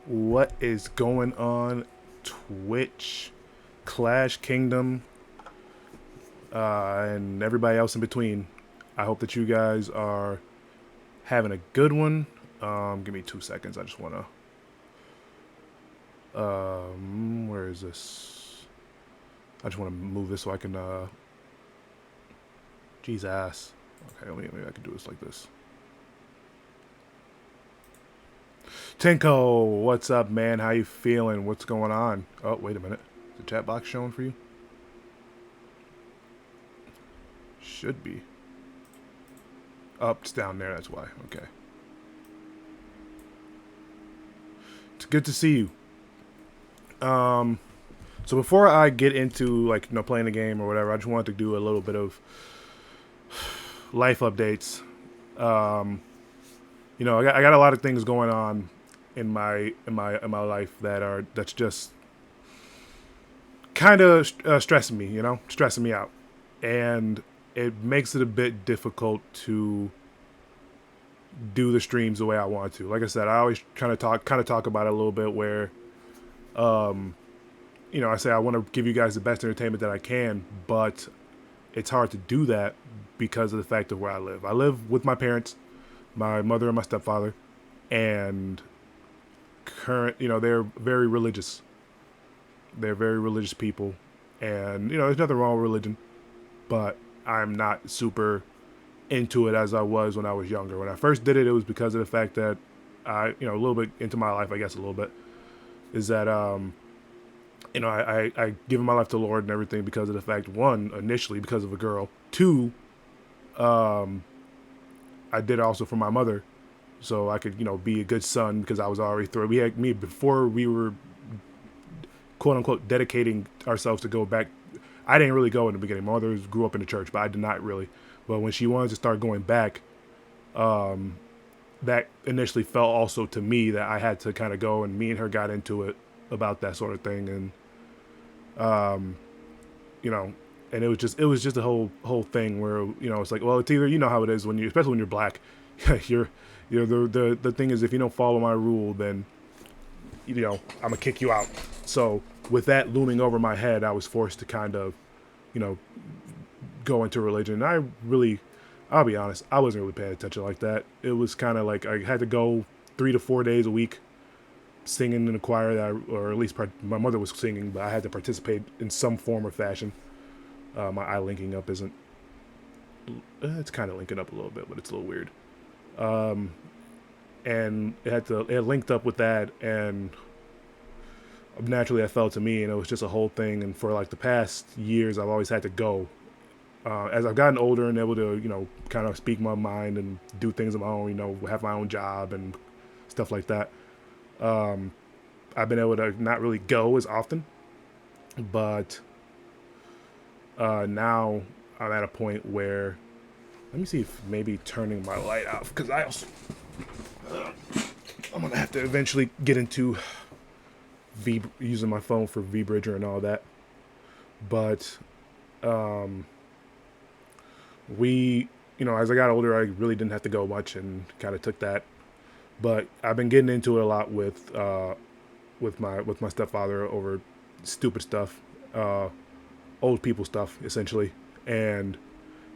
What is going on Twitch, Clash Kingdom, and everybody else in between? I hope that you guys are having a good one. Give me 2 seconds. I just want to. Where is this? I just want to move this so I can. Jesus. Okay, maybe I can do this like this. Tinko, what's up, man? How you feeling? What's going on? Oh, wait a minute. Is the chat box showing for you? Should be. Oh, it's down there. That's why. Okay. It's good to see you. So before I get into playing the game or whatever, I just wanted to do a little bit of life updates. I got a lot of things going on in my life that's just kind of stressing me. Stressing me out, and it makes it a bit difficult to do the streams the way I want to. Like I said, I always kind of talk about it a little bit where I say I want to give you guys the best entertainment that I can, but it's hard to do that because of the fact of where I live. I live with my parents, my mother and my stepfather, and they're very religious. They're very religious people, and there's nothing wrong with religion, but I'm not super into it as I was when I was younger. When I first did it, it was because of the fact that a little bit into my life, I guess a little bit, is that I given my life to the Lord and everything because of the fact, one, initially because of a girl. Two, I did it also for my mother, so I could, be a good son because I was already through. We had me before we were quote unquote dedicating ourselves to go back. I didn't really go in the beginning. My mother grew up in the church, but I did not really. But when she wanted to start going back, that initially felt also to me that I had to kind of go, and me and her got into it about that sort of thing, and and it was just a whole thing where it's like, well, it's either, how it is when you, especially when you're black, the thing is, if you don't follow my rule, then I'm gonna kick you out. So with that looming over my head, I was forced to kind of go into religion. And I'll be honest, I wasn't really paying attention like that. It was kind of like I had to go 3 to 4 days a week singing in a choir or at least my mother was singing, but I had to participate in some form or fashion. My eye linking up isn't. It's kind of linking up a little bit, but it's a little weird. And it linked up with that, and naturally that fell to me, and it was just a whole thing. And for like the past years, I've always had to go. As I've gotten older and able to, kind of speak my mind and do things on my own, have my own job and stuff like that. I've been able to not really go as often, but now I'm at a point where, let me see if maybe turning my light off, because I'm gonna have to eventually get into using my phone for VBridger and all that. But as I got older, I really didn't have to go much and kind of took that. But I've been getting into it a lot with my stepfather over stupid stuff, old people stuff essentially, and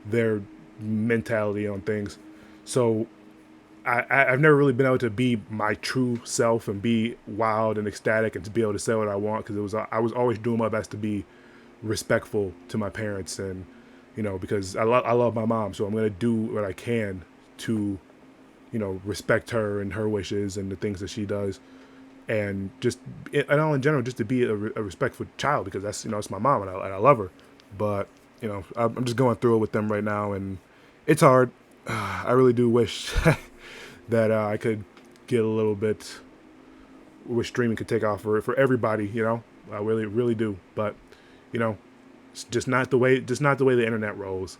their mentality on things. So I've never really been able to be my true self and be wild and ecstatic and to be able to say what I want, because I was always doing my best to be respectful to my parents, and because I love my mom, so I'm gonna do what I can to respect her and her wishes and the things that she does, and just in general, just to be a respectful child, because that's it's my mom, and I love her. But I'm just going through it with them right now, and it's hard. I really do wish that I could get a little bit. Wish streaming could take off for everybody. I really do. But it's just not the way the internet rolls.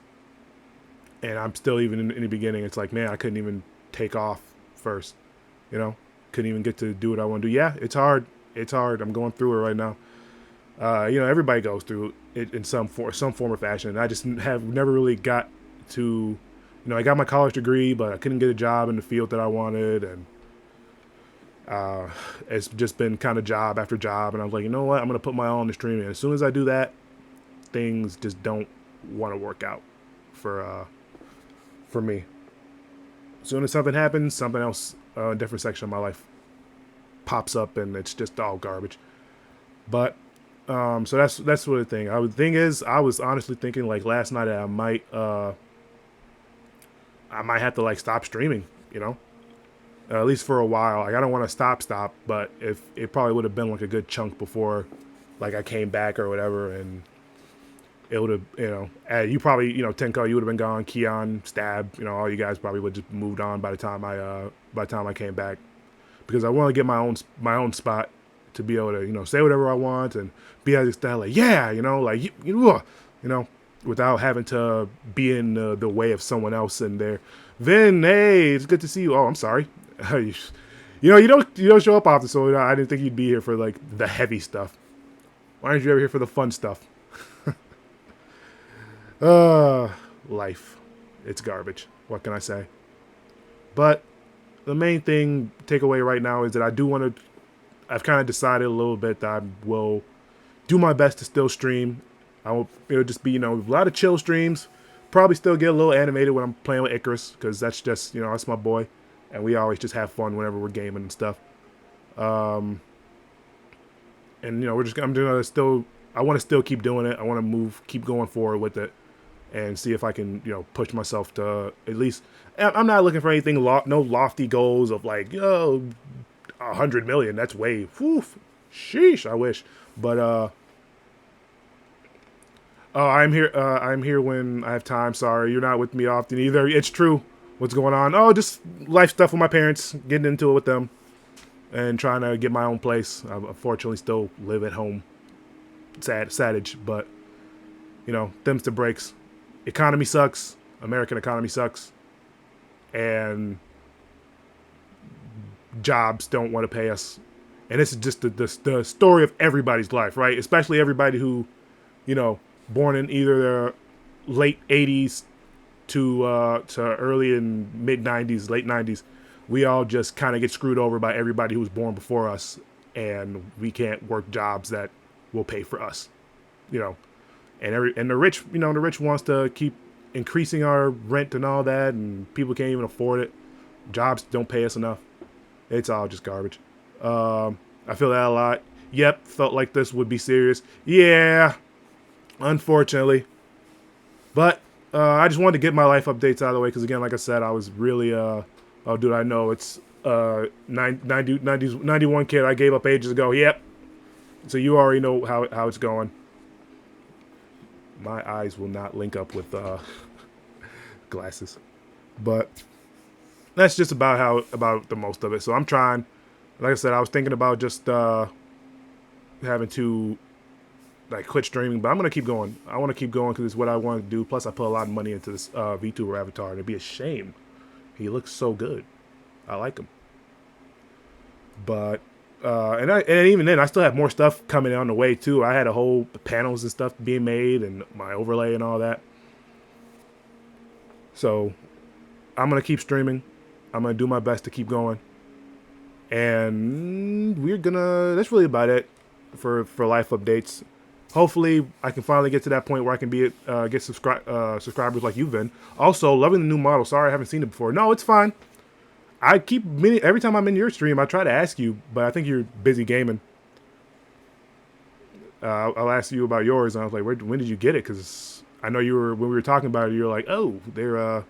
And I'm still, even in the beginning, it's like, man, I couldn't even take off first. Couldn't even get to do what I want to do. Yeah, it's hard. I'm going through it right now. Everybody goes through it in some form or fashion. I just have never really got to, I got my college degree, but I couldn't get a job in the field that I wanted, and Uh, it's just been kind of job after job, and I was like, you know what? I'm gonna put my all in the streaming. And as soon as I do that, things just don't want to work out for for me. As soon as something happens, something else, a different section of my life pops up, and it's just all garbage. But so that's what the thing. The thing is, I was honestly thinking like last night that I might have to like stop streaming. You know, at least for a while. Like I don't want to stop, but if it probably would have been like a good chunk before, like I came back or whatever, and it would have, you probably, Tenko, you would have been gone. Keon, Stab, all you guys probably would have just moved on by the time I came back, because I want to get my own spot to be able to, say whatever I want and be able to style like, yeah, like you know, without having to be in the way of someone else in there. Vin, hey, it's good to see you. Oh, I'm sorry. You don't show up often, so I didn't think you'd be here for like the heavy stuff. Why aren't you ever here for the fun stuff? Uh, Life. It's garbage. What can I say? But the main thing, takeaway right now is that I do want to, I've kind of decided a little bit that I will do my best to still stream. It'll just be, a lot of chill streams. Probably still get a little animated when I'm playing with Icarus, because that's just, that's my boy. And we always just have fun whenever we're gaming and stuff. And, I'm gonna still, I want to still keep doing it. I want to keep going forward with it, and see if I can, push myself to at least. I'm not looking for anything, no lofty goals of like, 100 million. That's way, whew, sheesh. I wish, but oh, I'm here. I'm here when I have time. Sorry, you're not with me often either. It's true. What's going on? Oh, just life stuff with my parents. Getting into it with them, and trying to get my own place. I unfortunately still live at home. Sadage, but them's the breaks. Economy sucks. American economy sucks, and jobs don't want to pay us. And this is just the story of everybody's life, right? Especially everybody who, born in either the late 80s to early and mid 90s, late 90s. We all just kind of get screwed over by everybody who was born before us, and we can't work jobs that will pay for us, and the rich, the rich wants to keep increasing our rent and all that, and people can't even afford it. Jobs don't pay us enough. It's all just garbage. I feel that a lot. Yep, felt like this would be serious. Yeah, unfortunately. But I just wanted to get my life updates out of the way, because again, like I said, I was really, oh dude, I know it's 91 kid I gave up ages ago. Yep. So you already know how it's going. My eyes will not link up with glasses. But that's just about the most of it. So I'm trying. Like I said, I was thinking about just having to like quit streaming, but I'm gonna keep going. I want to keep going because it's what I want to do. Plus, I put a lot of money into this VTuber avatar, and it'd be a shame. He looks so good. I like him. But and even then, I still have more stuff coming on the way too. I had a whole panels and stuff being made, and my overlay and all that. So I'm gonna keep streaming. I'm gonna do my best to keep going. And that's really about it for life updates. Hopefully, I can finally get to that point where I can get subscribers like you've been. Also, loving the new model. Sorry, I haven't seen it before. No, it's fine. Every time I'm in your stream, I try to ask you, but I think you're busy gaming. I'll ask you about yours, and I was like, when did you get it? Because I know when we were talking about it, you were like, oh, they're.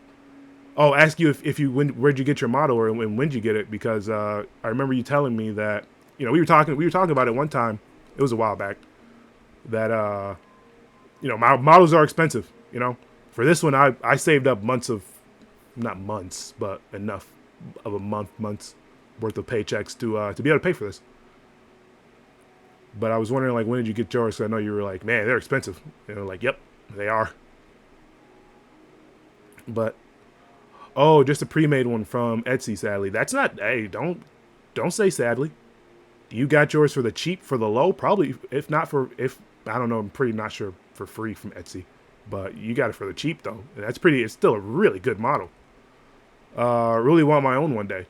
Oh, ask you where'd you get your model, or when did you get it? Because I remember you telling me that we were talking about it one time. It was a while back. That my models are expensive. For this one, I saved up not months, but enough of months worth of paychecks to be able to pay for this. But I was wondering, like, when did you get yours? So I know you were like, man, they're expensive. Like, yep, they are. But just a pre-made one from Etsy. Sadly, that's not. Hey, don't say sadly. You got yours for the cheap, for the low, probably. If I don't know, I'm pretty not sure, for free from Etsy. But you got it for the cheap though. And it's still a really good model. Really want my own one day.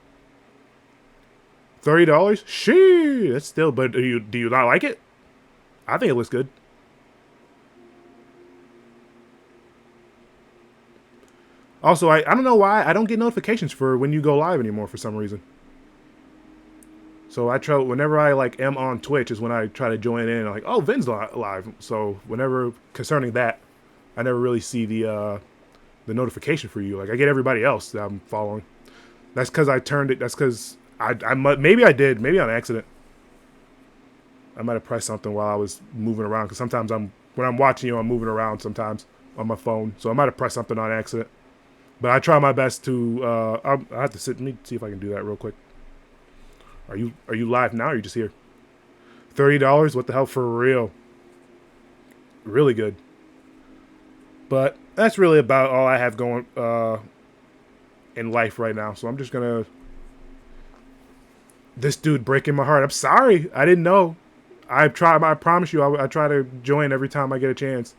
$30? Shee, that's still. But do you not like it? I think it looks good. Also, I don't know why I don't get notifications for when you go live anymore for some reason. So I try whenever I like am on Twitch is when I try to join in. I'm like, oh, Vin's live. So whenever concerning that, I never really see the notification for you. Like I get everybody else that I'm following. That's because I turned it. That's because maybe I did, maybe on accident. I might have pressed something while I was moving around because sometimes when I'm watching you, I'm moving around sometimes on my phone. So I might have pressed something on accident. But I try my best to. I have to sit. Let me see if I can do that real quick. Are you live now? Or are you just here? $30? What the hell, for real? Really good. But that's really about all I have going in life right now. So I'm just gonna. This dude breaking my heart. I'm sorry. I didn't know. I promise you. I try to join every time I get a chance.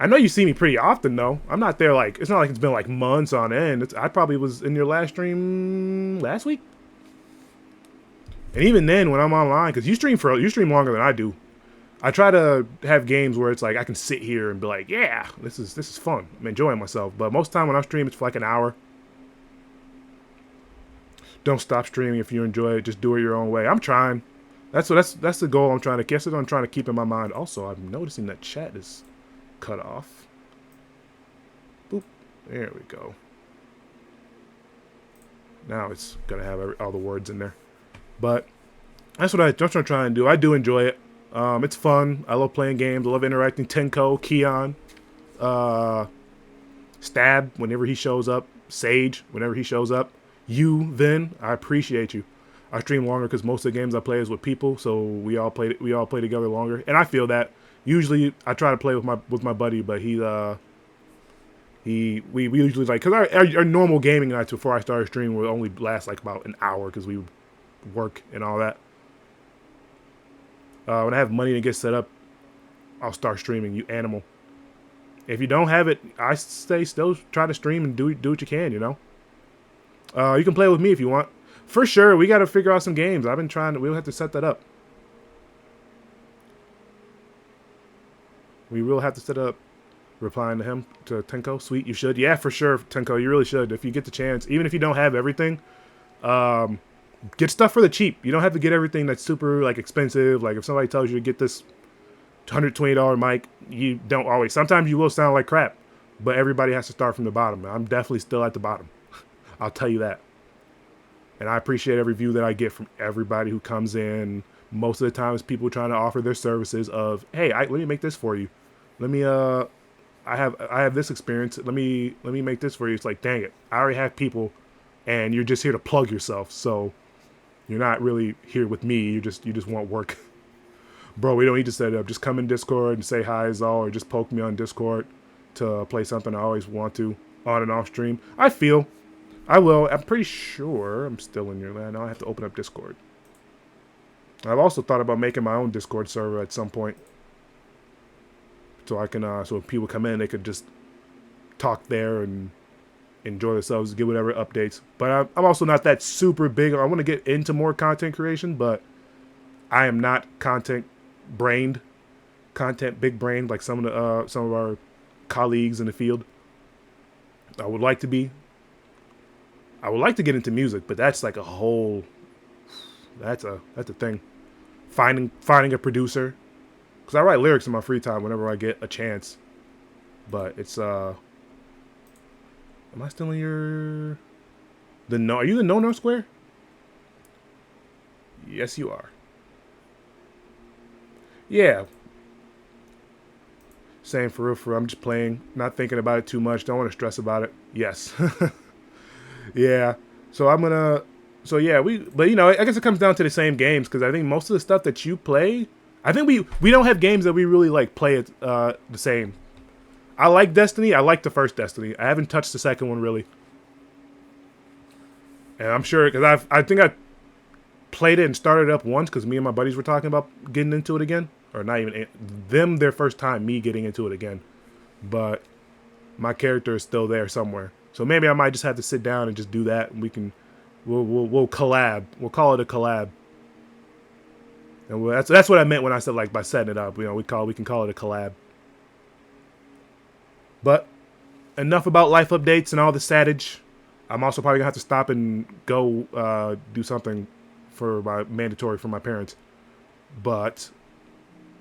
I know you see me pretty often, though. I'm not there like... It's not like it's been like months on end. I probably was in your last stream last week. And even then, when I'm online... Because you stream longer than I do. I try to have games where it's like I can sit here and be like, yeah, this is fun. I'm enjoying myself. But most of the time when I stream, it's for like an hour. Don't stop streaming if you enjoy it. Just do it your own way. I'm trying. That's the goal I'm trying to... Guess what I'm trying to keep in my mind. Also, I'm noticing that chat is... cut off. Boop. There we go. Now it's gonna have all the words in there. But that's what I'm trying to do. I do enjoy it. It's fun. I love playing games. I love interacting. Tenko, Keon, Stab whenever he shows up. Sage whenever he shows up. You, Vin, I appreciate you. I stream longer because most of the games I play is with people, so we all play together longer, and I feel that. Usually, I try to play with my buddy, but we usually like because our normal gaming nights before I start streaming will only last like about an hour because we work and all that. When I have money to get set up, I'll start streaming. You animal. If you don't have it, I say still try to stream and do what you can. You know. You can play with me if you want. For sure, we got to figure out some games. I've been trying. We'll have to set that up. We will have to set up replying to him, to Tenko. Sweet, you should. Yeah, for sure, Tenko, you really should. If you get the chance, even if you don't have everything, get stuff for the cheap. You don't have to get everything that's super like expensive. Like if somebody tells you to get this $120 mic, you don't always. Sometimes you will sound like crap, but everybody has to start from the bottom. I'm definitely still at the bottom. I'll tell you that. And I appreciate every view that I get from everybody who comes in. Most of the time, it's people trying to offer their services of, hey, let me make this for you. Let me I have this experience. Let me make this for you. It's like, dang it, I already have people, and you're just here to plug yourself. So you're not really here with me. You just want work, bro. We don't need to set it up. Just come in Discord and say hi is all, or just poke me on Discord to play something I always want to on and off stream. I will. I'm pretty sure I'm still in your land. Now I have to open up Discord. I've also thought about making my own Discord server at some point. So I can, so if people come in, they could just talk there and enjoy themselves, get whatever updates. But I'm also not that super big. I want to get into more content creation, but I am not content big brained like some of our colleagues in the field. I would like to be. I would like to get into music, but that's like a whole. That's a thing. Finding a producer, because I write lyrics in my free time whenever I get a chance. But it's Am I still in your Are you the No Square? Yes, you are. Yeah. Same for real. I'm just playing, not thinking about it too much. Don't want to stress about it. Yes. Yeah. So I'm gonna. So yeah, but you know, I guess it comes down to the same games because I think most of the stuff that you play, I think we don't have games that we really like play it the same. I like Destiny. I like the first Destiny. I haven't touched the second one really, and I'm sure because I think I played it and started it up once because me and my buddies were talking about getting into it again, or not even them their first time, me getting into it again, but my character is still there somewhere. So maybe I might just have to sit down and just do that, and we can We'll collab. We'll call it a collab. And that's what I meant when I said like by setting it up. You know, we can call it a collab. But enough about life updates and all the sadage. I'm also probably gonna have to stop and go do something for my mandatory for my parents. But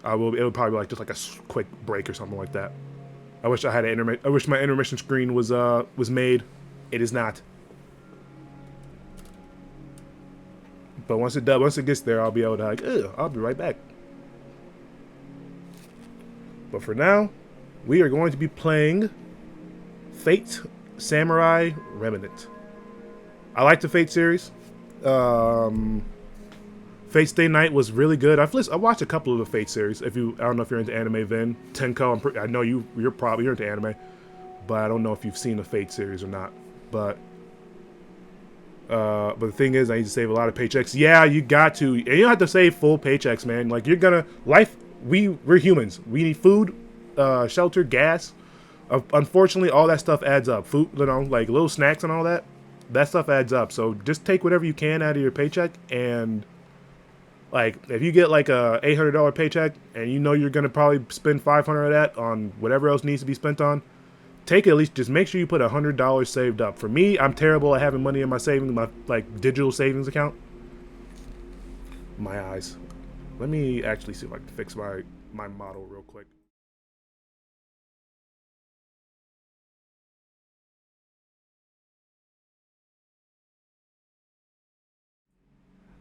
I will. It would probably be like just like a quick break or something like that. I wish I had an intermission. I wish my intermission screen was made. It is not. But once it gets there, I'll be able to like, I'll be right back. But for now, we are going to be playing Fate Samurai Remnant. I like the Fate series. Fate Stay Night was really good. I watched a couple of the Fate series. I don't know if you're into anime, Vin. Tenko, I know you're into anime, but I don't know if you've seen the Fate series or not. But the thing is, I need to save a lot of paychecks. Yeah, you got to. And you don't have to save full paychecks, man. Like we're humans. We need food, shelter, gas. Unfortunately, all that stuff adds up. Food, like little snacks and all that. That stuff adds up. So just take whatever you can out of your paycheck, and like if you get like a $800 paycheck and you know you're gonna probably spend $500 of that on whatever else needs to be spent on, take it, at least just make sure you put $100 saved up. For me, I'm terrible at having money in my like digital savings account. My eyes. Let me actually see if I can fix my model real quick.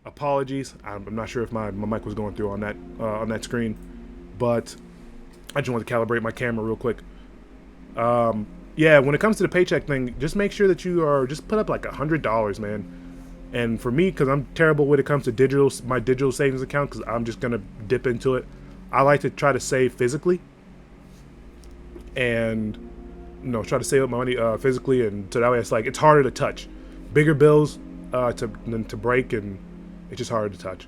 Apologies. I'm not sure if my mic was going through on that screen, but I just want to calibrate my camera real quick. Yeah, when it comes to the paycheck thing, just make sure that just put up like $100, man. And for me, because I'm terrible when it comes to my digital savings account, because I'm just gonna dip into it. I like to try to save physically, and try to save up my money physically, and so that way it's harder to touch. Bigger bills to break, and it's just harder to touch.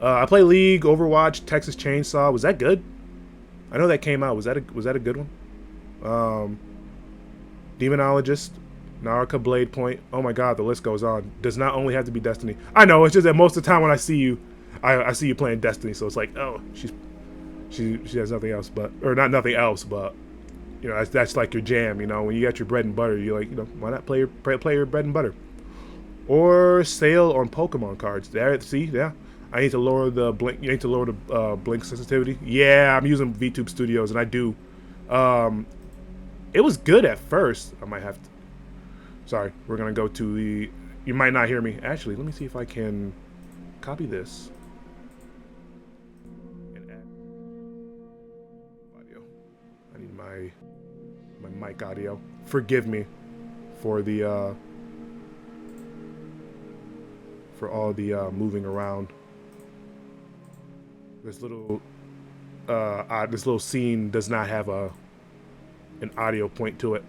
I play League, Overwatch, Texas Chainsaw. Was that good? I know that came out. Was that a good one? Demonologist, Naraka Blade Point. Oh my god, the list goes on. Does not only have to be Destiny. I know, it's just that most of the time when I see you, I see you playing Destiny, so it's like, oh, she has nothing else or not nothing else, but that's like your jam. When you got your bread and butter, you're like, why not play your bread and butter? Or sale on Pokemon cards. There, see, yeah. I need to lower the blink. You need to lower the blink sensitivity. Yeah, I'm using VTube Studios, and I do. It was good at first. I might have to. Sorry, we're gonna go to the. You might not hear me. Actually, let me see if I can copy this and add audio. I need my mic audio. Forgive me for the for all the moving around. This little scene does not have an audio point to it.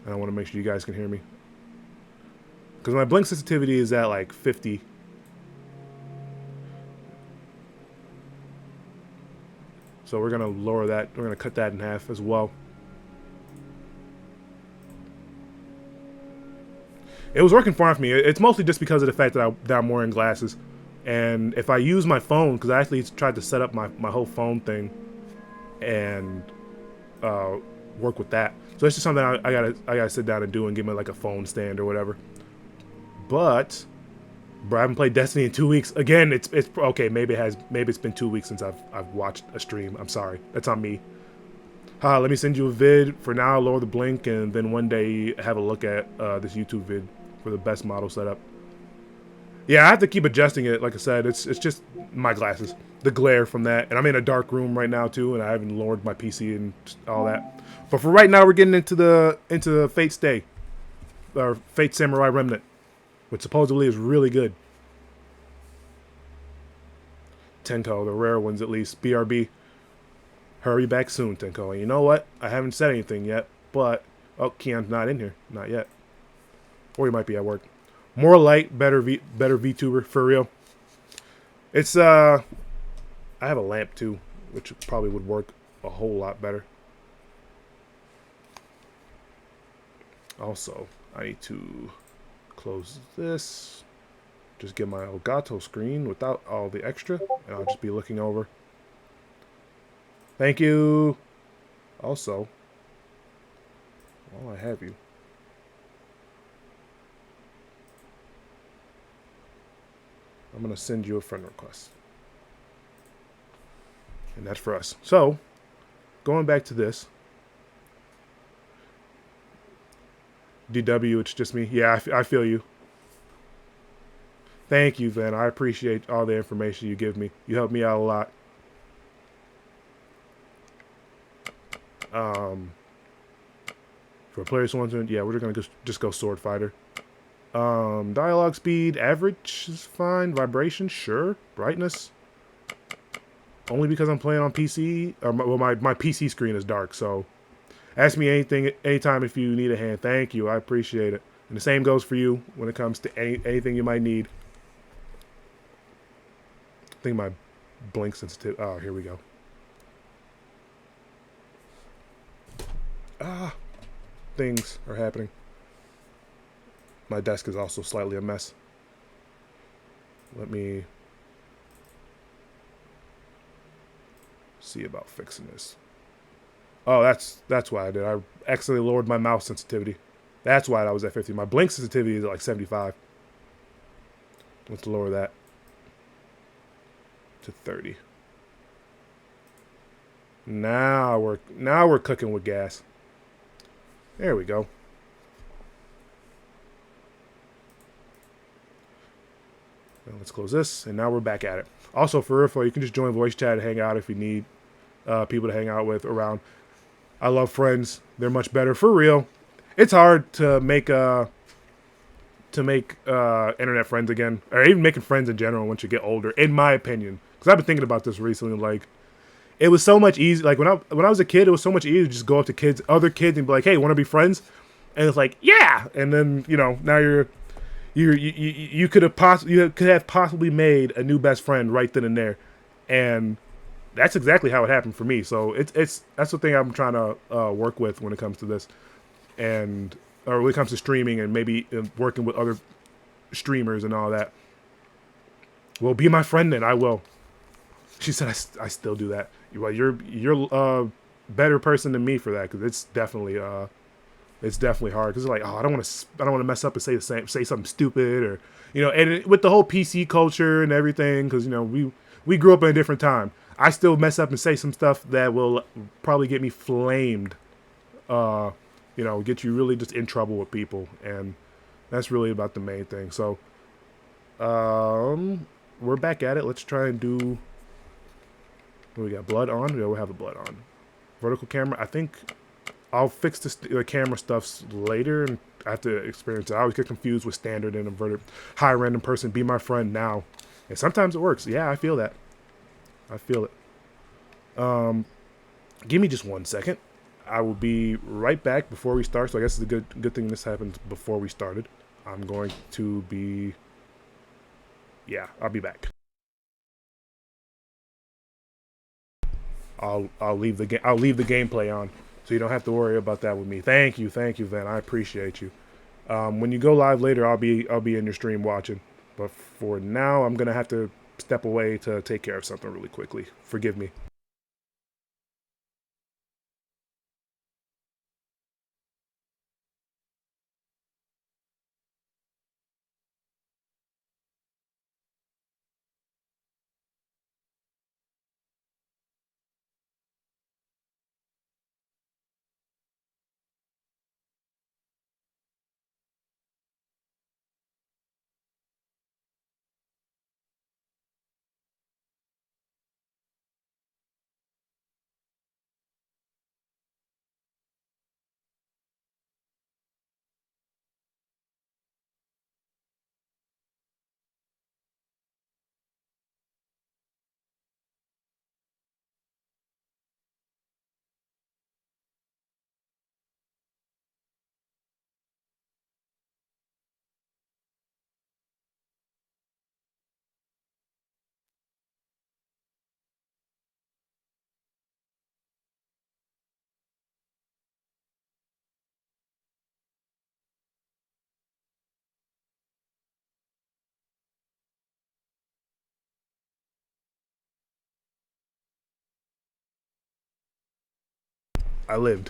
And I want to make sure you guys can hear me. Because my blink sensitivity is at like 50. So we're going to lower that. We're going to cut that in half as well. It was working fine for me. It's mostly just because of the fact that I'm wearing glasses. And if I use my phone, because I actually tried to set up my whole phone thing and work with that. So it's just something I gotta sit down and do and give me like a phone stand or whatever. But I haven't played Destiny in 2 weeks. Again, it's okay. Maybe it's been 2 weeks since I've watched a stream. I'm sorry. That's on me. Let me send you a vid. For now, lower the blink, and then one day have a look at this YouTube vid for the best model setup. Yeah, I have to keep adjusting it. Like I said, it's just my glasses, the glare from that, and I'm in a dark room right now too, and I haven't lowered my PC and all that. But for right now, we're getting into the Fate Stay, or Fate Samurai Remnant, which supposedly is really good. Tenko, the rare ones at least. BRB, hurry back soon, Tenko. And you know what? I haven't said anything yet, but Keon's not in here, not yet, or he might be at work. More light, better VTuber, for real. It's I have a lamp too, which probably would work a whole lot better. Also, I need to Close this. Just get my Elgato screen without all the extra, and I'll just be looking over. Thank you. Also, while I have you, I'm going to send you a friend request. And that's for us. So, going back to this. DW, it's just me. Yeah, I feel you. Thank you, Van. I appreciate all the information you give me. You help me out a lot. Um, for players wondering, yeah, we're gonna just go sword fighter. Dialogue speed, average is fine. Vibration, sure. Brightness, only because I'm playing on PC. Or my PC screen is dark, so ask me anything anytime if you need a hand. Thank you, I appreciate it. And the same goes for you when it comes to anything you might need. I think my blink sensitivity. Oh, here we go. Ah, things are happening. My desk is also slightly a mess. Let me see about fixing this. Oh, that's why I did. I accidentally lowered my mouse sensitivity. That's why I was at 50. My blink sensitivity is at like 75. Let's lower that to 30. Now we're cooking with gas. There we go. And let's close this, and now we're back at it. Also, for real, you can just join voice chat and hang out if you need people to hang out with around. I love friends. They're much better for real. It's hard to make internet friends again, or even making friends in general once you get older, in my opinion. Because I've been thinking about this recently. Like, it was so much easier. Like when I was a kid, it was so much easier to just go up to other kids, and be like, "Hey, want to be friends?" And it's like, "Yeah." And then now you could have possibly made a new best friend right then and there, and that's exactly how it happened for me. So that's the thing I'm trying to work with when it comes to this, and or when it comes to streaming and maybe working with other streamers and all that. Well, be my friend then. I will. She said, I still do that. Well, you're a better person than me for that, because it's definitely hard, because it's like, oh, I don't want to mess up and say something stupid, or and with the whole PC culture and everything, because we grew up in a different time. I still mess up and say some stuff that will probably get me flamed, get you really just in trouble with people, and that's really about the main thing. So, we're back at it. Let's try and do. What we got? Blood on? Yeah, we'll have the blood on. Vertical camera. I think I'll fix the camera stuffs later, and I have to experience it. I always get confused with standard and inverted. Hi, random person, be my friend now. And sometimes it works. Yeah, I feel that. I feel it. Give me just 1 second. I will be right back before we start. So I guess it's a good thing this happens before we started. I'm going to be. Yeah, I'll be back. I'll leave the game. I'll leave the gameplay on, so you don't have to worry about that with me. Thank you, Van. I appreciate you. When you go live later, I'll be in your stream watching. But for now, I'm gonna have to step away to take care of something really quickly. Forgive me. I lived.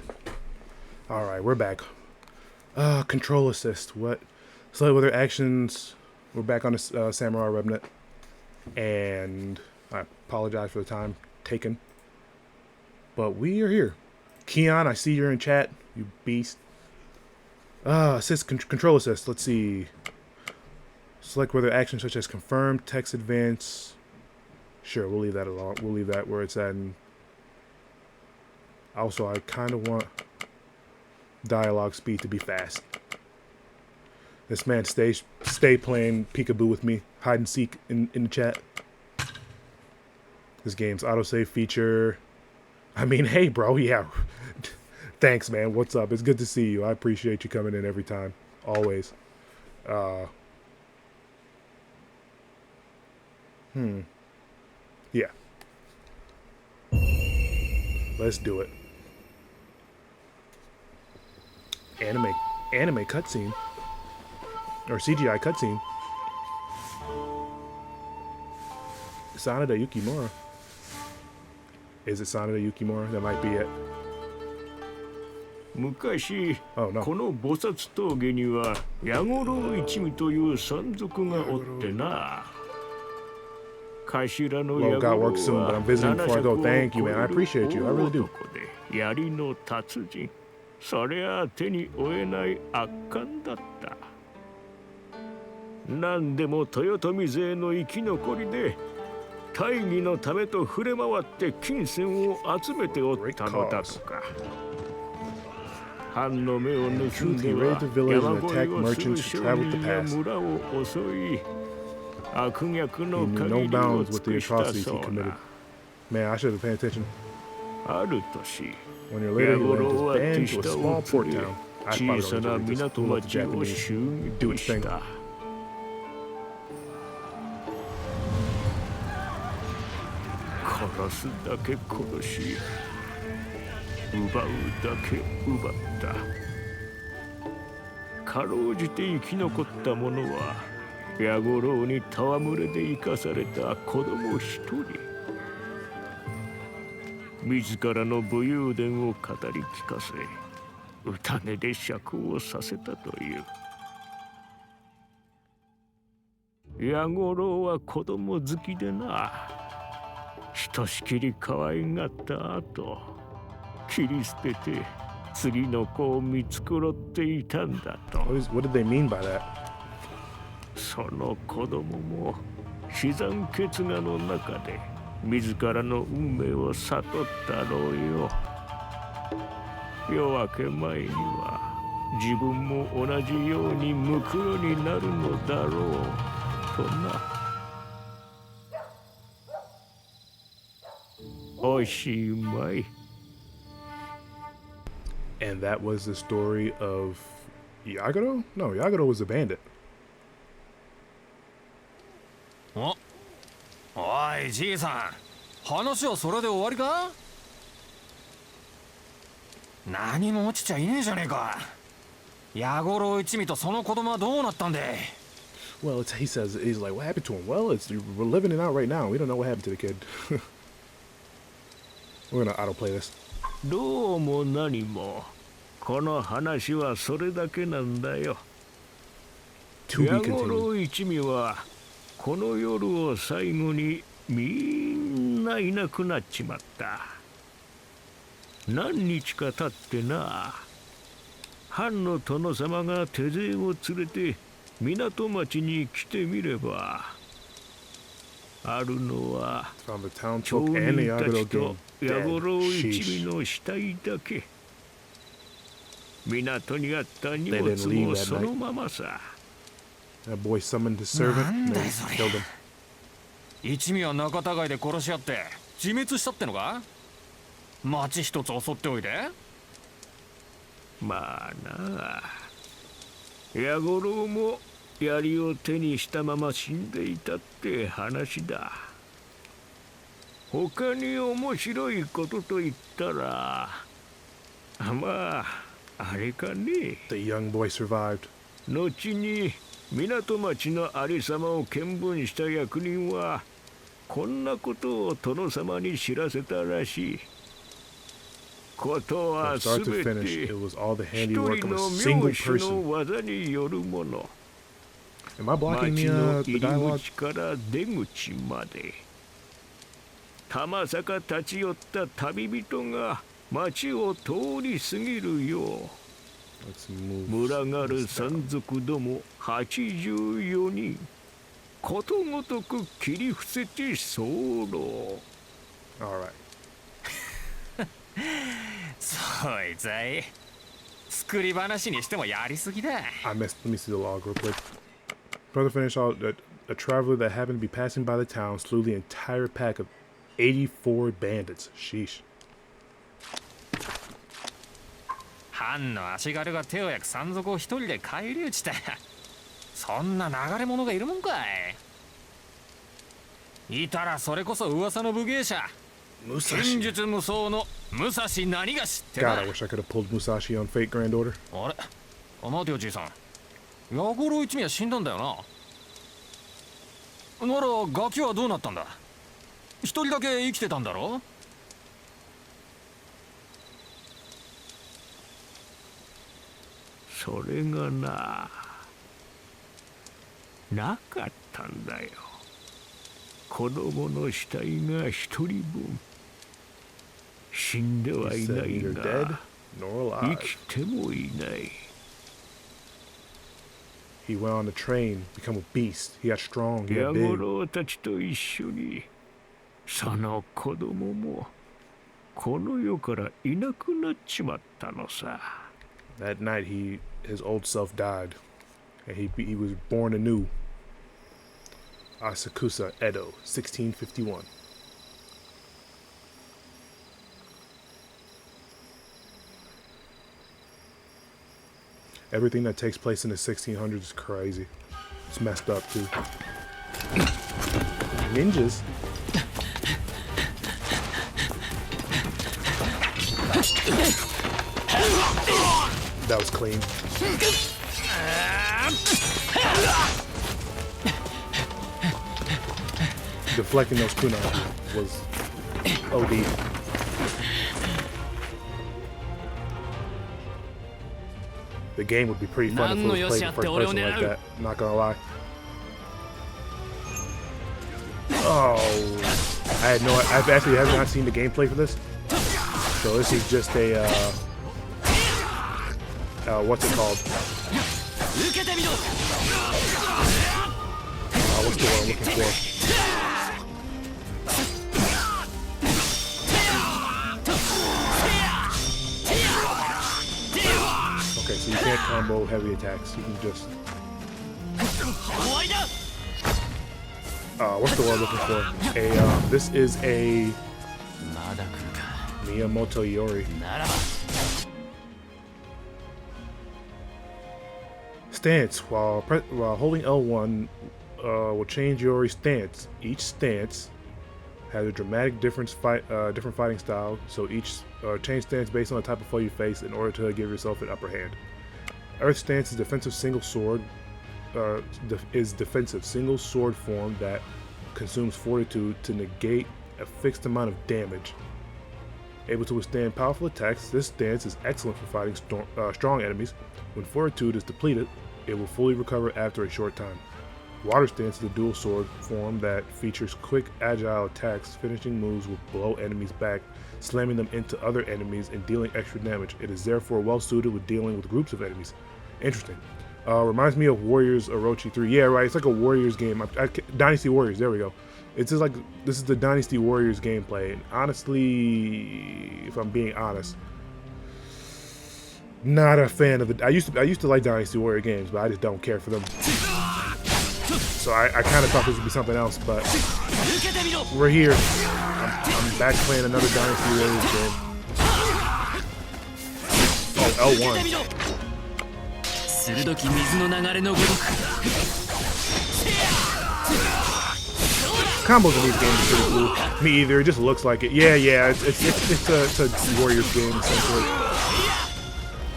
All right, we're back. Control assist. What? Select whether actions. We're back on the Samurai Remnant. And I apologize for the time taken. But we are here. Keon, I see you're in chat. You beast. Assist, control assist. Let's see. Select whether actions such as confirm, text advance. Sure, we'll leave that alone. We'll leave that where it's at. And also, I kind of want dialogue speed to be fast. This man stay playing peekaboo with me, hide and seek in the chat. This game's autosave feature. I mean, hey, bro, yeah. Thanks, man. What's up? It's good to see you. I appreciate you coming in every time, always. Yeah. Let's do it. Anime cutscene. Or CGI cutscene. Sanada Yukimura. Is it Sanada Yukimura? That might be it. 昔、Oh, no. この菩薩峠には矢五郎一味という山賊がおってな。頭の Well, 矢 got 五 work soon, but 郎 I'm は visiting 七 before I 尺 go. を Thank you, man. I 超える appreciate you. I 大 really do. 男で槍の達人。そりゃ手に負えない圧巻だった。何でも豊臣勢の生き残りで大義のためと触れ回って金銭を集めておったのだとか。藩の目を盗んでは山越えをする商人や村を襲い悪逆の He knew 限 no りを bounds with 尽 the くした atrocities そ he う committed. な。 Man, I should have paid attention. ある年 When you're later, 矢 he 五 led 郎は his 手 band to a 下 small を port 連れ town. I thought 小さ it な was just 港 full of 町を Japanese. 襲 Do 撃 its し thing. た。殺すだけ殺し奪うだけ奪った。かろうじて生き残った者は矢五郎に戯れで生かされた子供一人。自らの武勇伝を語り聞かせ宴で釈をさせたという。矢五郎は子供好きでな、ひとしきり可愛がった後切り捨てて次の子を見繕っていたんだと。 What did they mean by that? その子供も死産血河の中で自らの運命を悟ったろうよ。夜明け前には自分も同じようにムクロになるのだろうとな。おしまい。 And that was the story of Yaguro? No, Yaguro was a bandit. おいじいさん、話はそれで終わりか？何も落ちちゃいねえじゃねえか。矢五郎一味とその子供はどうなったんで？ Well, he says, he's like, what happened to him? Well, we're living it out right now. We don't know what happened to the kid. We're gonna autoplay this. どうも何もこの話はそれだけなんだよ。 To be 矢五 continued. 郎一味はこの夜を最後にみんないなくなっちまった。何日か経ってな、藩の殿様が手勢を連れて港町に来てみれば、あるのは Found the townsfolk 町 and the 人た Yaguro ちと gang 矢五 dead. 郎一 Sheesh. 味の死体だけ。港にあった荷 They 物 didn't leave も that その night. ままさ。 That boy summoned his servant and then Nanda, killed him. 一味は仲違いで殺し合って自滅したってのか？町一つ襲っておいで。まあな、矢五郎も槍を手にしたまま死んでいたって話だ。他に面白いことと言ったら、まああれかね。 The young boy survived. 後に港町のありさまを見聞した役人はこんなことを殿様に知らせたらしい。ことは From start す to べ finish, て it was all the 一 handiwork 人 of a の single 名手 person. の技によるもの。 Am I blocking 町の the 入り dialogue? 口から出口まで玉坂立ち寄った旅人が町を通り過ぎるよう Let's move 群がる this down. 山賊ども84人ことごとく切り伏せて候。 All right. そいつはいい。作り話にしてもやりすぎだ。 I missed. Let me see the log real quick. Further finish out that a traveler that happened to be passing by the town slew the entire pack of 84 bandits. Sheesh. 藩の足軽が手を焼く山賊を一人で返り討ちた。そんな流れ者がいるもんかい。いたらそれこそ噂の武芸者。剣 Mushashi. 術無双の武蔵何が知ってな。 God, I wish I could have pulled Mushashi on Fate Grand Order. あれ待てよじいさん。八五郎一味は死んだんだよな。ならガキはどうなったんだ。一人だけ生きてたんだろ。それがなかったんだよ。子供の死体が一人分死んでは He い said ない neither dead が nor 生 alive. きてもいない。 He went on the train, become a beast. He got strong, he 八 got 五 big. 郎たちと一緒にその子供もこの世からいなくなっちまったのさ。 That night, his old self died, and he was born anew. Asakusa, Edo, 1651. Everything that takes place in the 1600s is crazy. It's messed up too. Ninjas. That was clean. Deflecting those kunai was OD. The game would be pretty fun if it was played in first person like that. Not gonna lie. Oh, I actually have not seen the gameplay for this. So this is just a what's it called? What's the word I'm looking for? Okay, so you can't combo heavy attacks. You can just what's the word I'm looking for? This is a Miyamoto Yori. Stance. While holding L1 will change Yori's stance. Each stance has a dramatic different fighting style, so each change stance based on the type of foe you face in order to give yourself an upper hand. Earth stance is defensive single sword single sword form that consumes fortitude to negate a fixed amount of damage. Able to withstand powerful attacks, this stance is excellent for fighting strong enemies. When fortitude is depleted, it will fully recover after a short time. Water stance is a dual sword form that features quick, agile attacks. Finishing moves will blow enemies back, slamming them into other enemies and dealing extra damage. It is therefore well suited with dealing with groups of enemies. Interesting. Reminds me of Warriors Orochi 3. Yeah, right. It's like a Warriors game. Dynasty Warriors. There we go. It's just like this is the Dynasty Warriors gameplay. And honestly, if I'm being honest, not a fan of it. I used to like Dynasty Warrior games, but I just don't care for them. So I kind of thought this would be something else, but we're here. I'm back playing another Dynasty Warriors game. Oh, L1. Combos in these games are pretty cool. Me either. It just looks like it. Yeah. It's a Warriors game essentially.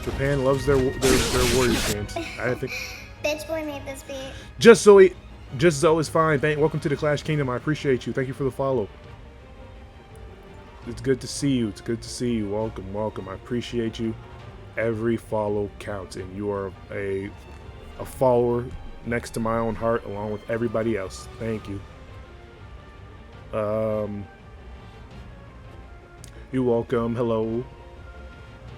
Japan loves their Warriors games. I think. Bitch boy made this beat. Just Zoe is fine. Welcome to the Clash Kingdom. I appreciate you. Thank you for the follow. It's good to see you. It's good to see you. Welcome, welcome. I appreciate you. Every follow counts, and you are a follower next to my own heart, along with everybody else. Thank you. You're welcome. Hello.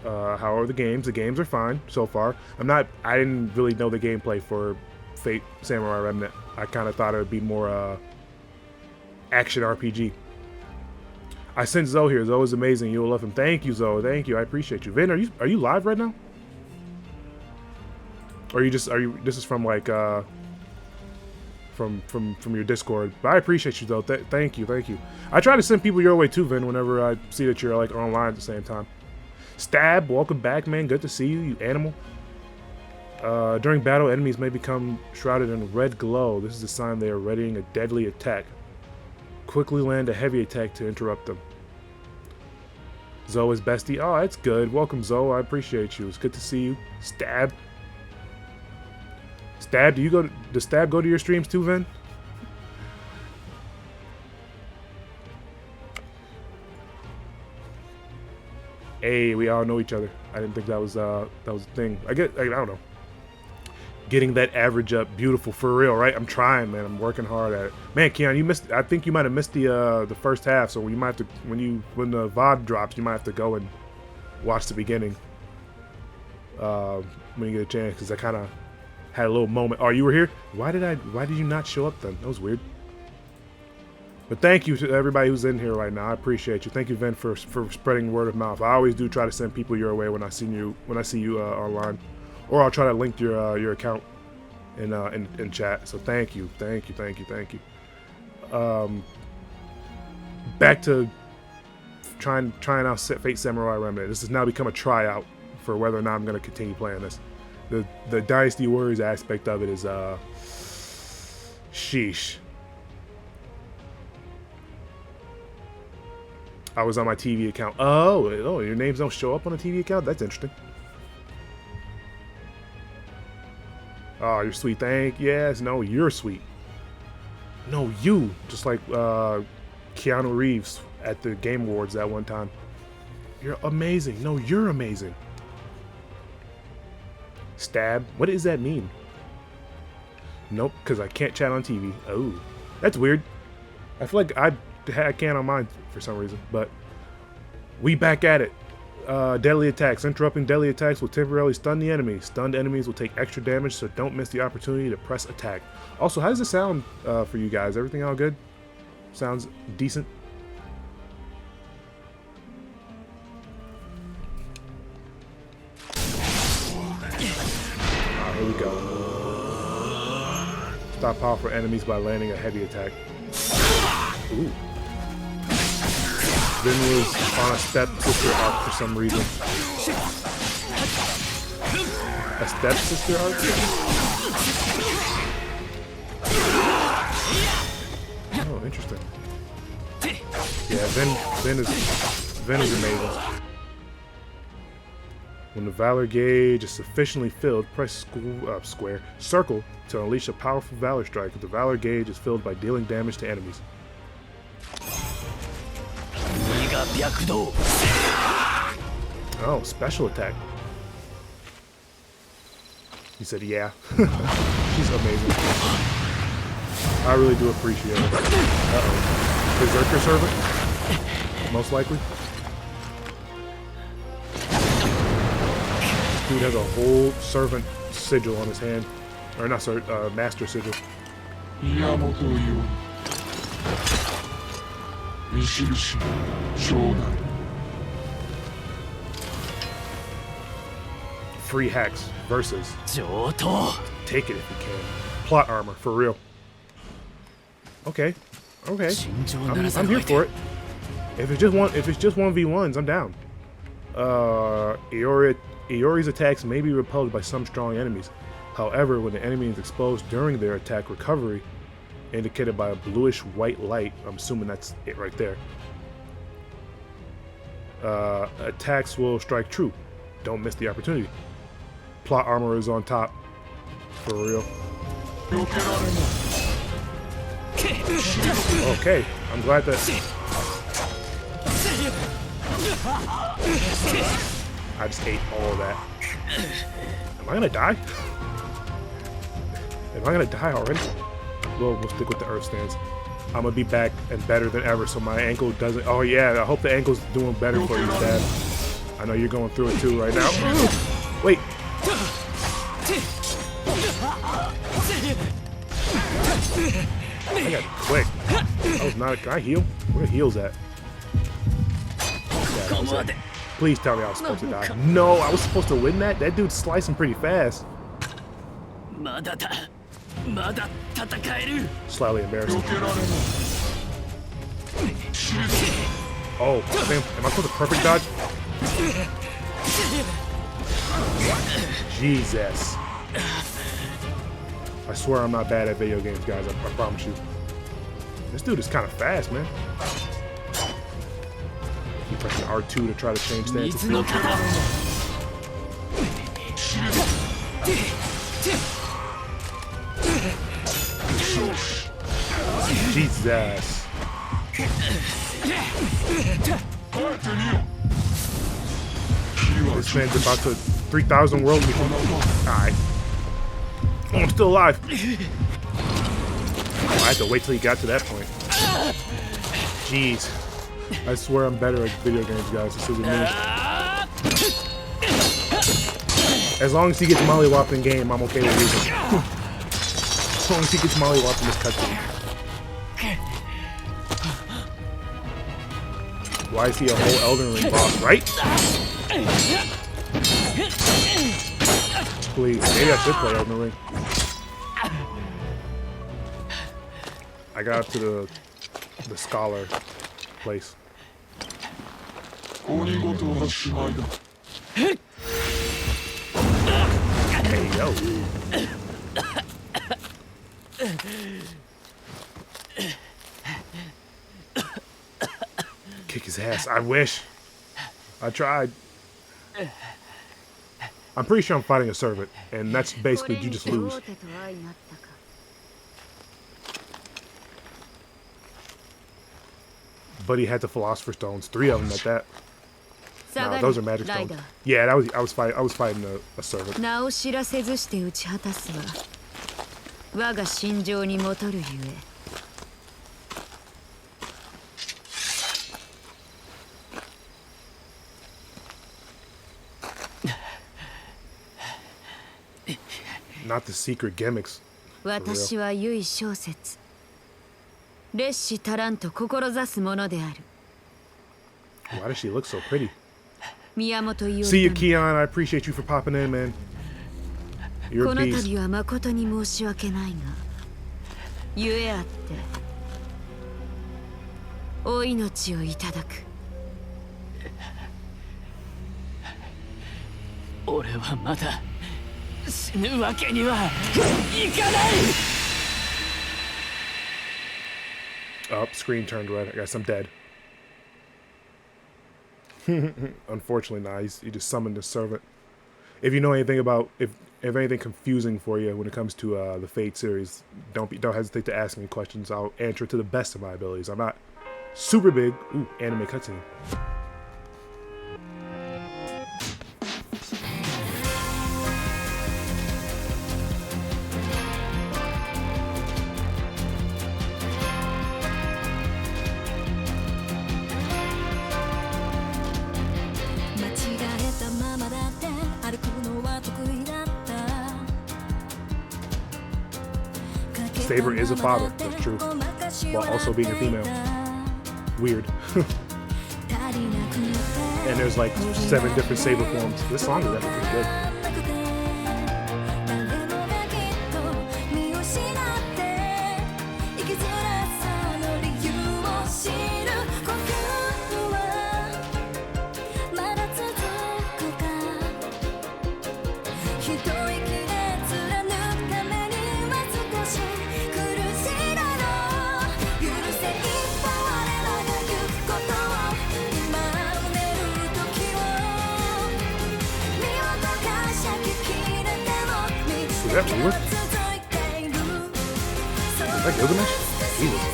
How are the games? The games are fine so far. I didn't really know the gameplay for Fate Samurai Remnant. I kind of thought it would be more action RPG. I sent Zoe here. Zoe is amazing. You'll love him. Thank you, Zoe. Thank you. I appreciate you. Vin, are you live right now? Or this is from like from your Discord. But I appreciate you though. Thank you. I try to send people your way too, Vin, whenever I see that you're like online at the same time. Stab, welcome back, man. Good to see you, you animal. During battle, enemies may become shrouded in red glow. This is a sign they are readying a deadly attack. Quickly land a heavy attack to interrupt them. Zoe is bestie. Oh, that's good. Welcome, Zoe. I appreciate you. It's good to see you. Stab. Stab, does Stab go to your streams too, Vin? Hey, we all know each other. I didn't think that was a thing. I don't know. Getting that average up, beautiful for real, right? I'm trying, man. I'm working hard at it. Man, Keon, you missed. I think you might have missed the first half. So you might have to when the VOD drops, you might have to go and watch the beginning when you get a chance, because I kind of had a little moment. Oh, you were here? Why did you not show up then? That was weird. But thank you to everybody who's in here right now. I appreciate you. Thank you, Vin, for spreading word of mouth. I always do try to send people your way when I see you online, or I'll try to link your account in chat. So thank you. Back to trying out Fate Samurai Remnant. This has now become a tryout for whether or not I'm going to continue playing this. The Dynasty Warriors aspect of it is sheesh. I was on my TV account. Oh, your names don't show up on a TV account? That's interesting. Oh, you're sweet. Yes, no, you're sweet. No, you. Just like Keanu Reeves at the Game Awards that one time. You're amazing. No, you're amazing. Stab. What does that mean? Nope, because I can't chat on TV. Oh, that's weird. I feel like I can on mine for some reason, but we back at it. Deadly attacks. Interrupting deadly attacks will temporarily stun the enemy. Stunned enemies will take extra damage, so don't miss the opportunity to press attack. Also, how does it sound for you guys? Everything all good? Sounds decent? Here we go. Stop powerful enemies by landing a heavy attack. Ooh. Vin was on a step-sister arc for some reason. A step-sister arc? Oh, interesting. Yeah, Vin is amazing. When the Valor gauge is sufficiently filled, press circle to unleash a powerful Valor strike. The Valor gauge is filled by dealing damage to enemies. Oh, special attack. He said, yeah. She's amazing. I really do appreciate it. Uh-oh. Berserker servant? Most likely. Dude has a whole servant sigil on his hand. Or not, sorry, master sigil. Free hacks versus. Take it if you can. Plot armor, for real. Okay. I'm here for it. If it's just 1v1s, I'm down. Iori's attacks may be repelled by some strong enemies. However, when the enemy is exposed during their attack recovery, indicated by a bluish-white light, I'm assuming that's it right there, attacks will strike true. Don't miss the opportunity. Plot armor is on top. For real. Okay, I'm glad that... I just ate all of that. Am I gonna die? Am I gonna die already? We'll stick with the earth stance. I'm gonna be back and better than ever, so my ankle doesn't. Oh yeah, I hope the ankle's doing better for you, Dad. I know you're going through it too right now. Wait. I got quick. That was not. Can I heal? Where the heals at? Yeah, please tell me I was supposed to die. No, I was supposed to win that? That dude's slicing pretty fast. Slightly embarrassing. Oh, am I supposed to perfect dodge? Jesus. I swear I'm not bad at video games, guys. I promise you. This dude is kind of fast, man. Keep pressing R2 to try to change stances. Jesus. This man's about to 3,000 world before. Alright. Oh, I'm still alive. Oh, I had to wait till he got to that point. Jeez. I swear I'm better at video games, guys. This isn't me. As long as he gets mollywopped in game, I'm okay with losing. As long as he gets mollywopped in this cutscene. Why is he a whole Elden Ring boss, right? Please, maybe I should play Elden Ring. I got up to the scholar place. Hey, yo. Kick his ass. I wish. I tried. I'm pretty sure I'm fighting a servant, and that's basically you just lose. But he had the Philosopher's Stones, 3 of them at that. Nah, those are magic stones. Yeah, I was fighting a servant. 名を知らせずして打ち果たすは我が心情にもとるゆえ。Not the secret gimmicks. 私は唯小説。烈士足らんと志すものである。Why does she look so pretty? 宮本伊織。See you, Keon. I appreciate you for popping in, man. You're こ a の beast. 度は誠に申し訳ないが、ゆえあってお命をいただく。俺はまだ死ぬわけにはいかない。Oh, screen turned red. I guess I'm dead. Unfortunately, nah. He just summoned a servant. If you know anything about if anything confusing for you when it comes to the Fate series, don't hesitate to ask me questions. I'll answer to the best of my abilities. I'm not super big. Ooh, anime cutscene. Saber is a father, that's true. While also being a female. Weird. And there's like 7 different Saber forms. This song is actually pretty good. Is that Ruler? Is that Gilgamesh? Jesus.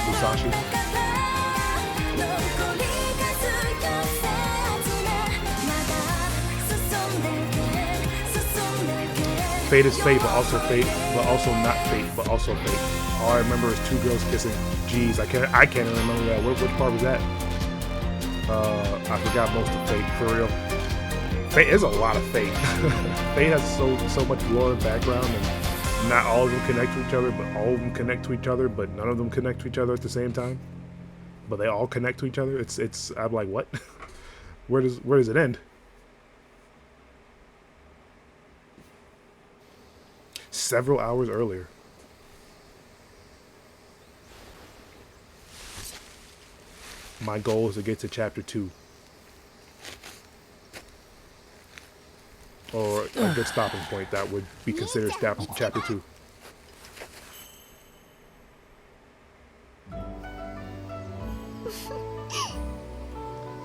Mushashi. Fate is fate, but also fate, but also not fate, but also fate. All I remember is two girls kissing. Jeez, I can't even remember that. Which part was that? I forgot most of Fate, for real. Fate is a lot of Fate. Fate has so much lore and background, and not all of them connect to each other, but all of them connect to each other, but none of them connect to each other at the same time. But they all connect to each other. I'm like, what? Where does it end? Several hours earlier. My goal is to get to chapter 2. Or a good stopping point that would be considered chapter 2.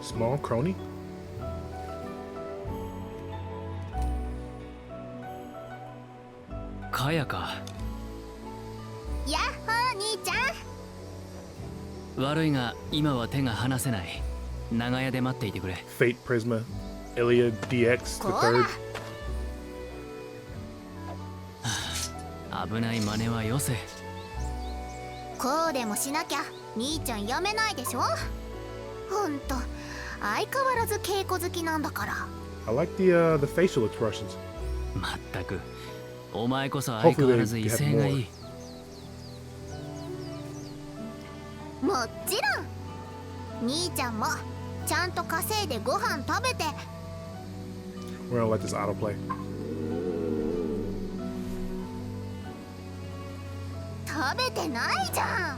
Small crony? Kaya か。やっほー兄ちゃん。悪いが今は手が離せない。長屋で待っていてくれ。Fate Prisma, Iliad DX the third. 危ない真似はよせ。こうでもしなきゃ兄ちゃんやめないでしょ。ほんと相変わらず稽古好きなんだから。I like the facial expressions. まったく。お前こそ相変わらず威勢がいい。もちろん。兄ちゃんもちゃんと稼いでご飯食べて。We're gonna let this autoplay. 食べてないじゃ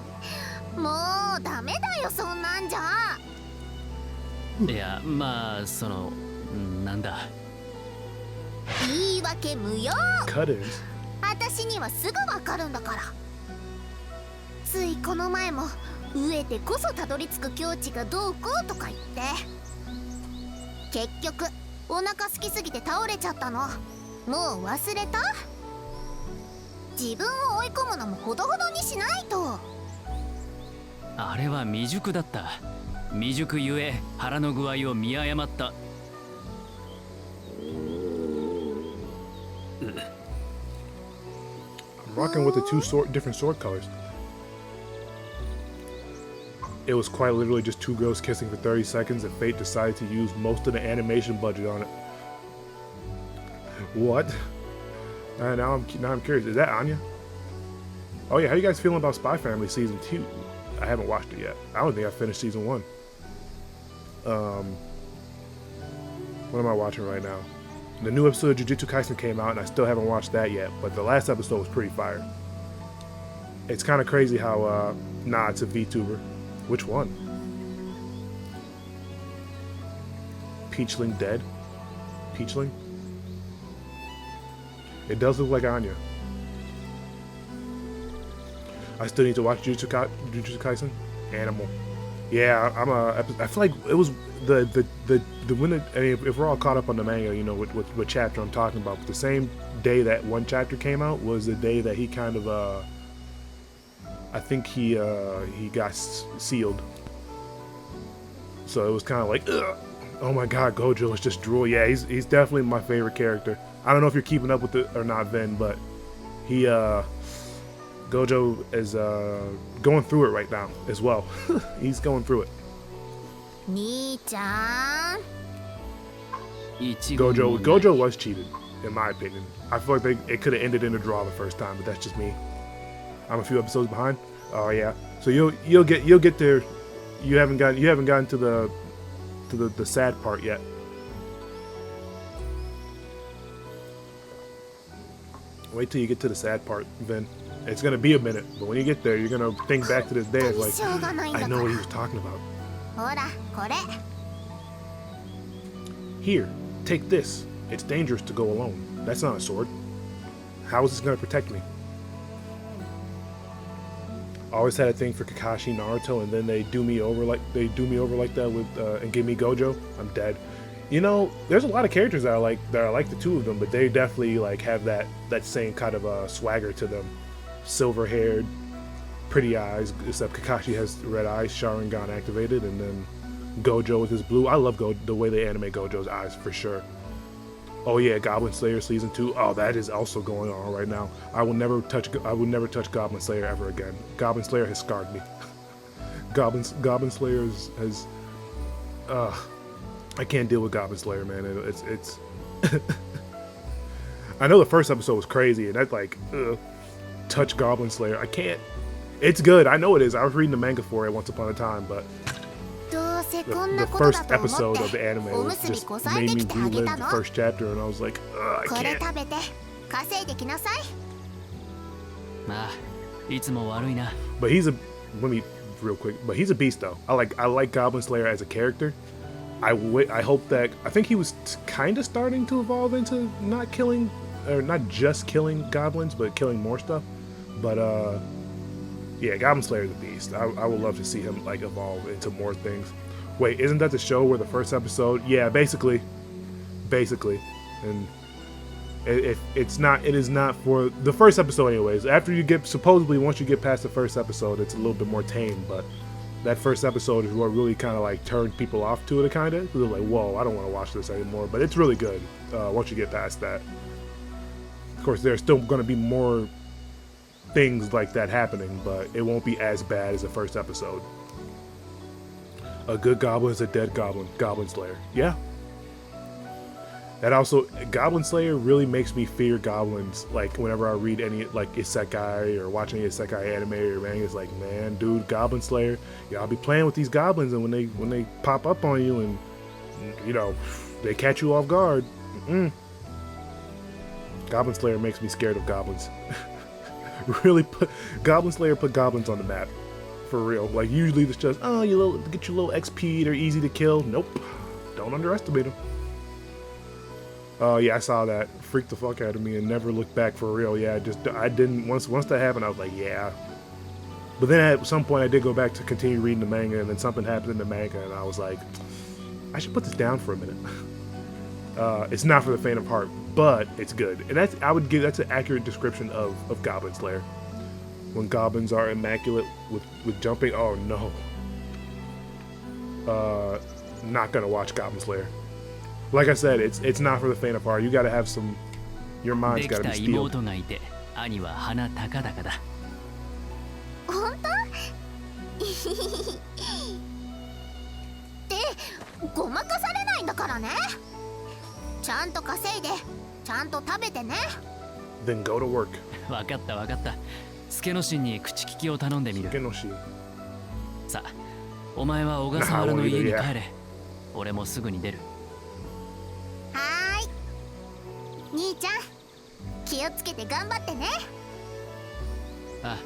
ん。もうダメだよそんなんじゃ。いやまあそのなんだ。言い訳無用。Cut-ins? 私にはすぐわかるんだから。ついこの前も飢えてこそたどり着く境地がどうこうとか言って結局お腹空きすぎて倒れちゃったの。もう忘れた？自分を追い込むのもほどほどにしないと。あれは未熟だった。未熟ゆえ腹の具合を見誤った。I'm rocking with the different sword colors. It was quite literally just two girls kissing for 30 seconds, and Fate decided to use most of the animation budget on it. What? Now I'm curious. Is that Anya? Oh yeah, how you guys feeling about Spy Family season 2? I haven't watched it yet. I don't think I finished season 1. What am I watching right now? The new episode of Jujutsu Kaisen came out, and I still haven't watched that yet. But the last episode was pretty fire. It's kind of crazy how nah, it's a VTuber. Which one? Peachling dead? Peachling? It does look like Anya. I still need to watch Jujutsu Kaisen. Animal. Yeah, I feel like it was the when if we're all caught up on the manga, you know what chapter I'm talking about. But the same day that one chapter came out was the day that he kind of I think he got sealed. So it was kind of like, ugh, oh my god, Gojo is just drool. Yeah, he's definitely my favorite character. I don't know if you're keeping up with it or not, Vin, but he Gojo is going through it right now as well. He's going through it. 兄ちゃん。Gojo was cheated, in my opinion. I feel like it could have ended in a draw the first time, but that's just me. I'm a few episodes behind. Oh yeah. So you'll get there. You haven't gotten to the sad part yet. Wait till you get to the sad part, Vin. It's gonna be a minute, but when you get there, you're gonna think back to this day. It's like, I know what he was talking about. ほらこれ。 Here, take this. It's dangerous to go alone. That's not a sword. How is this gonna protect me? I always had a thing for Kakashi, Naruto, and then they do me over like that with and give me Gojo. I'm dead. You know, there's a lot of characters that are like the two of them, but they definitely like have that same kind of swagger to them. Silver-haired, pretty eyes. Except Kakashi has red eyes, Sharingan activated, and then Gojo with his blue. I love the way they animate Gojo's eyes for sure. Oh yeah, Goblin Slayer season 2. Oh, that is also going on right now. I will never touch Goblin Slayer ever again. Goblin Slayer has scarred me. Goblin Slayer has I can't deal with Goblin Slayer, man. It's I know the first episode was crazy, and that's like, touch Goblin Slayer. I can't. It's good. I know it is. I was reading the manga for it once upon a time, but the first episode of the anime just made me relive the first chapter, and I was like, I can't. まあいつも悪いな。 But he's a let me real quick. But he's a beast though. I like Goblin Slayer as a character. I hope that I think he was kind of starting to evolve into not killing or not just killing goblins, but killing more stuff. But yeah, Goblin Slayer is a beast. I would love to see him like evolve into more things. Wait, isn't that the show where the first episode? Yeah, basically, and it is not for the first episode anyways. After you get supposedly once you get past the first episode, it's a little bit more tame, but that first episode is what really kind of like turned people off to it, kind of. They're like, whoa, I don't want to watch this anymore. But it's really good once you get past that. Of course, there's still going to be more things like that happening, but it won't be as bad as the first episode. A good goblin is a dead goblin. Goblin Slayer. Yeah. That also, Goblin Slayer really makes me fear goblins. Like, whenever I read any, like, isekai or watch any isekai anime or manga, it's like, man, dude, Goblin Slayer, y'all be playing with these goblins, and when they pop up on you and, you know, they catch you off guard, Goblin Slayer makes me scared of goblins. Goblin Slayer put goblins on the map. For real. Like, usually it's just, oh, get your little XP, they're easy to kill. Nope. Don't underestimate them. Oh yeah, I saw that. Freaked the fuck out of me and never looked back for real. Yeah, I didn't. Once that happened, I was like, yeah. But then at some point, I did go back to continue reading the manga, and then something happened in the manga, and I was like, I should put this down for a minute. It's not for the faint of heart, but it's good, and that's an accurate description of Goblin Slayer. When goblins are immaculate with jumping, oh no. Not gonna watch Goblin Slayer. Like I said, it's not for the faint of heart. You gotta have some. Your mind's gotta be steeled. 兄は鼻高々だ。本当？ってごまかされないんだからね。ちゃんと稼いで、ちゃんと食べてね。Then go to work. わかったわかった。助之進に口利きを頼んでみる。さあ、お前は小笠原の家に帰れ。俺もすぐに出る。はーい。兄ちゃん、気をつけて頑張ってね。あ、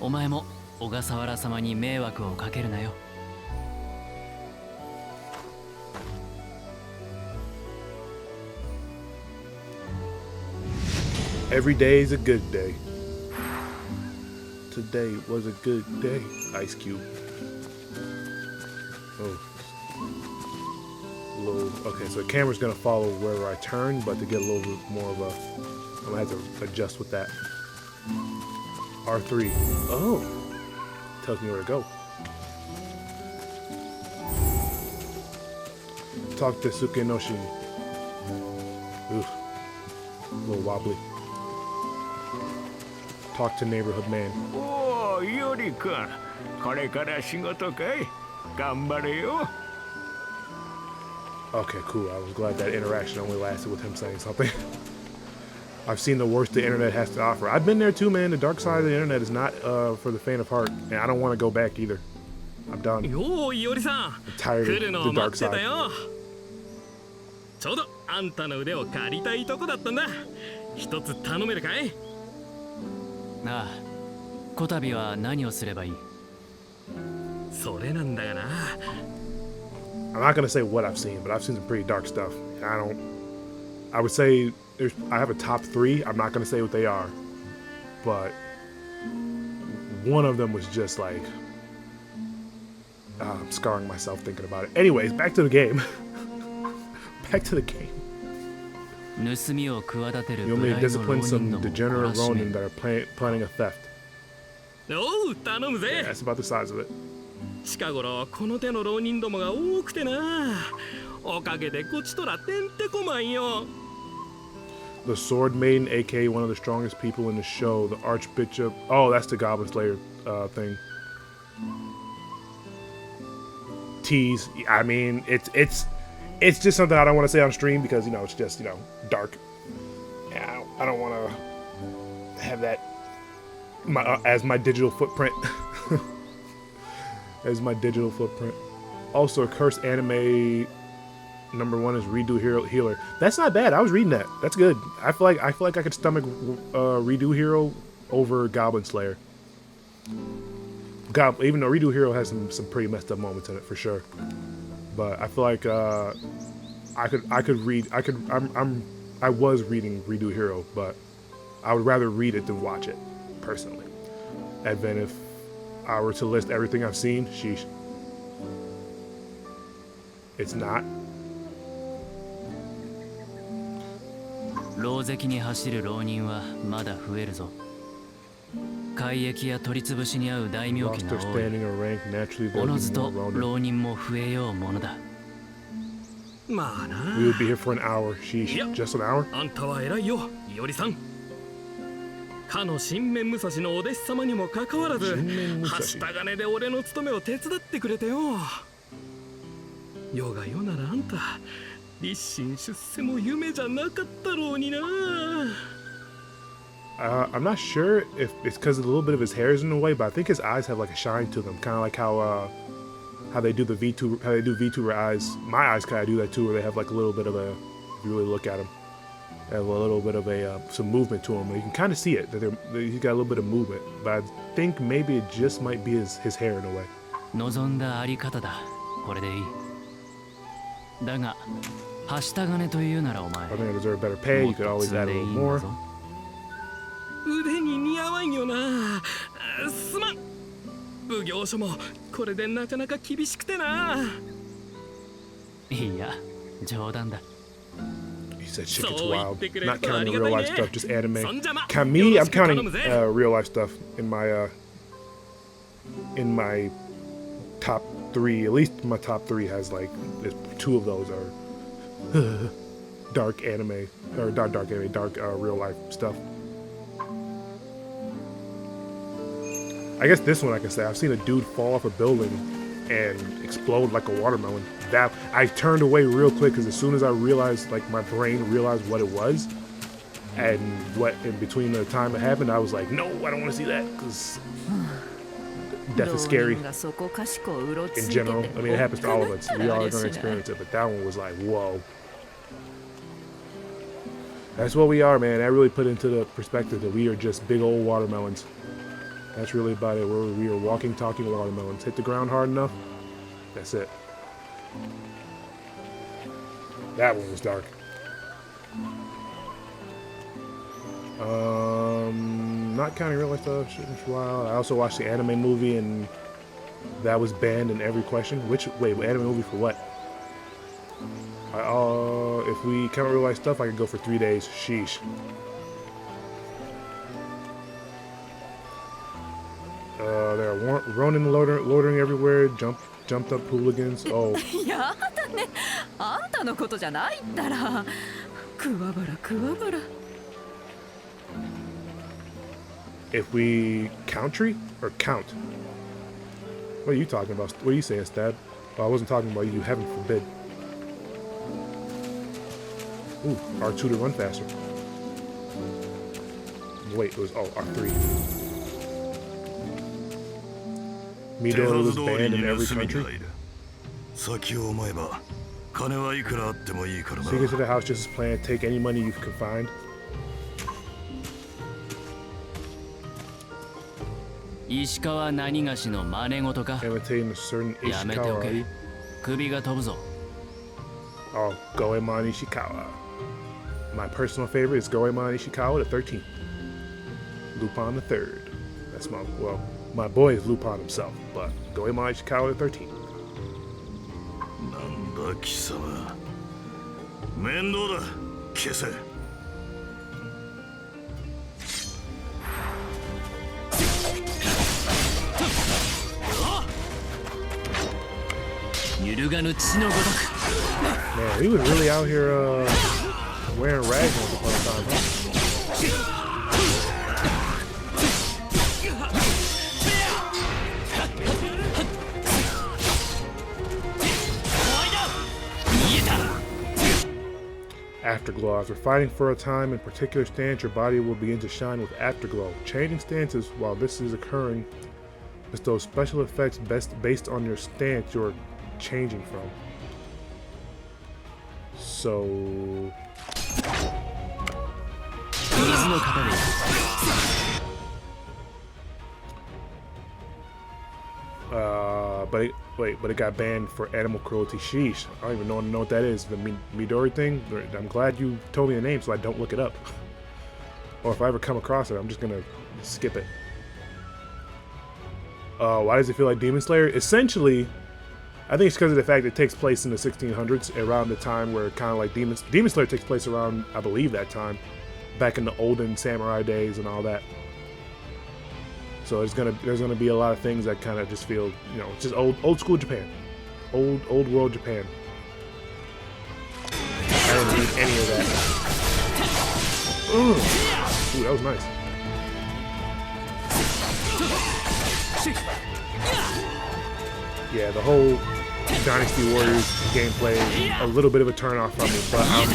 お前も小笠原様に迷惑をかけるなよ。Every day is a good day. Today was a good day. Ice Cube. Oh. Okay, so the camera's gonna follow wherever I turn, but to get a little bit more of a, I'm gonna have to adjust with that. R3. Oh, tells me where to go. Talk to Sukenoshi. Ooh, a little wobbly. Talk to neighborhood man. おお、ヨリ君、これから仕事かい？頑張れよ。Okay, cool. I was glad that interaction only lasted with him saying something. I've seen the worst the internet has to offer. I've been there too, man. The dark side of the internet is not for the faint of heart, and I don't want to go back either. I'm done. I'm tired of the dark side. ちょうどあんたの腕を借りたいとこだったんだ。一つ頼めるかい？ああ、こたびは何をすればいい？それなんだがな。I'm not gonna say what I've seen, but I've seen some pretty dark stuff. I would say I have a top 3. I'm not gonna say what they are, but one of them was just like, I'm scarring myself thinking about it. Anyways, back to the game. Back to the game. You may discipline some degenerate Ronin that are planning a theft. おう、頼むぜ。 Yeah, that's about the size of it. 近頃この手の浪人どもが多くてな。おかげでこちとらてんてこまんよ。The Sword Maiden, aka one of the strongest people in the show. The Archbishop. Oh, that's the Goblin Slayer thing. Tease. I mean, it's just something I don't want to say on stream because, you know, it's just, you know, dark. Yeah, I don't want to have that as my digital footprint. As my digital footprint. Also, cursed anime number 1 is Redo Healer. That's not bad. I was reading that. That's good. I feel like I could stomach Redo Hero over Goblin Slayer. Even though Redo Hero has some pretty messed up moments in it for sure, but I feel like I was reading Redo Hero, but I would rather read it than watch it personally. And then if I were to list everything I've seen, sheesh, it's not. 牢石に走る浪人はまだ増えるぞ。改易や取り潰しに遭う大名家が多い。おのずと浪人も増えようものだ。まあな。We would be here for an hour. Sheesh, just an hour? あんたは偉いよ、いおりさん。かの新面武蔵のお弟子様にもかかわらず、はした金で俺の務めを手伝ってくれてよ。世が世ならあんた、立身出世も夢じゃなかったろうにな。I'm not sure if it's because a little bit of his hair is in the way, but I think his eyes have like a shine to them, kind of like how they do the VTuber eyes. My eyes kind of do that too, where they have like a little bit of a. If you really look at them, they have a little bit of a some movement to them. You can kind of see it that he's got a little bit of movement, but I think maybe it just might be his hair in a way. 望んだあり方だ。これでいい。だが、はした金というならお前。I think I deserve better pay. You could always add a little more. 腕に似合わんよな。すまん。奉行所もこれでなかなか厳しくてな。いや、冗談だ。He said shit gets wild. Not counting the real life stuff, just anime. Count me? I'm counting real life stuff in my top 3. At least my top 3 has like 2 of those are dark anime or not dark anime, dark real life stuff. I guess this one I can say I've seen a dude fall off a building and explode like a watermelon. That I turned away real quick because as soon as I realized, like my brain realized what it was, and what in between the time it happened, I was like, no, I don't want to see that because death is scary in general. I mean, it happens to all of us. We all are going to experience it, but that one was like, whoa. That's what we are, man. That really put into the perspective that we are just big old watermelons. That's really about it. We are walking, talking watermelons. Hit the ground hard enough. That's it. That one was dark. Not counting real life stuff. Shit was wild. I also watched the anime movie, and that was banned in every question. Wait, anime movie for what? If we count real life stuff, I could go for 3 days. Sheesh. There are Ronin loitering everywhere, jumped up hooligans. Oh. やだね。あんたのことじゃないったら。くわばらくわばら。If we country or count? What are you talking about? What are you saying, Stab? Oh, I wasn't talking about you. Heaven forbid. Ooh, R2 to run faster. Wait, it was R3. Midori was banned in every country. Secret to the house just as planned. Take any money you can find. 石川何がしの真似事か。 Imitating a certain やめてお Ishikawa. け。首が飛ぶぞ。 Oh, Goemon Ishikawa. My personal favorite is Goemon Ishikawa, the 13th. Lupin the 3rd. That's my boy is Lupin himself, but Goemon Ishikawa, the 13th. なんだ貴様。面倒だ。消せ。揺るがぬ血のごとく。 Man, we was really out here Wearing rags once upon a time, huh? Afterglow. After fighting for a time in particular stance, your body will begin to shine with afterglow. Changing stances while this is occurring bestows special effects based on your stance you're changing from. So... but it got banned for animal cruelty. Sheesh. I don't even know what that is. The Midori thing? I'm glad you told me the name so I don't look it up. Or if I ever come across it, I'm just gonna skip it. Why does it feel like Demon Slayer? Essentially, I think it's because of the fact it takes place in the 1600s, around the time where kind of like Demon Slayer takes place around, I believe, that time, back in the olden samurai days and all that. So there's gonna be a lot of things that kind of just feel, you know, just old school Japan, old world Japan. I didn't need any of that. Ooh, that was nice. Yeah, the whole Dynasty Warriors gameplay is a little bit of a turnoff from me, but I'm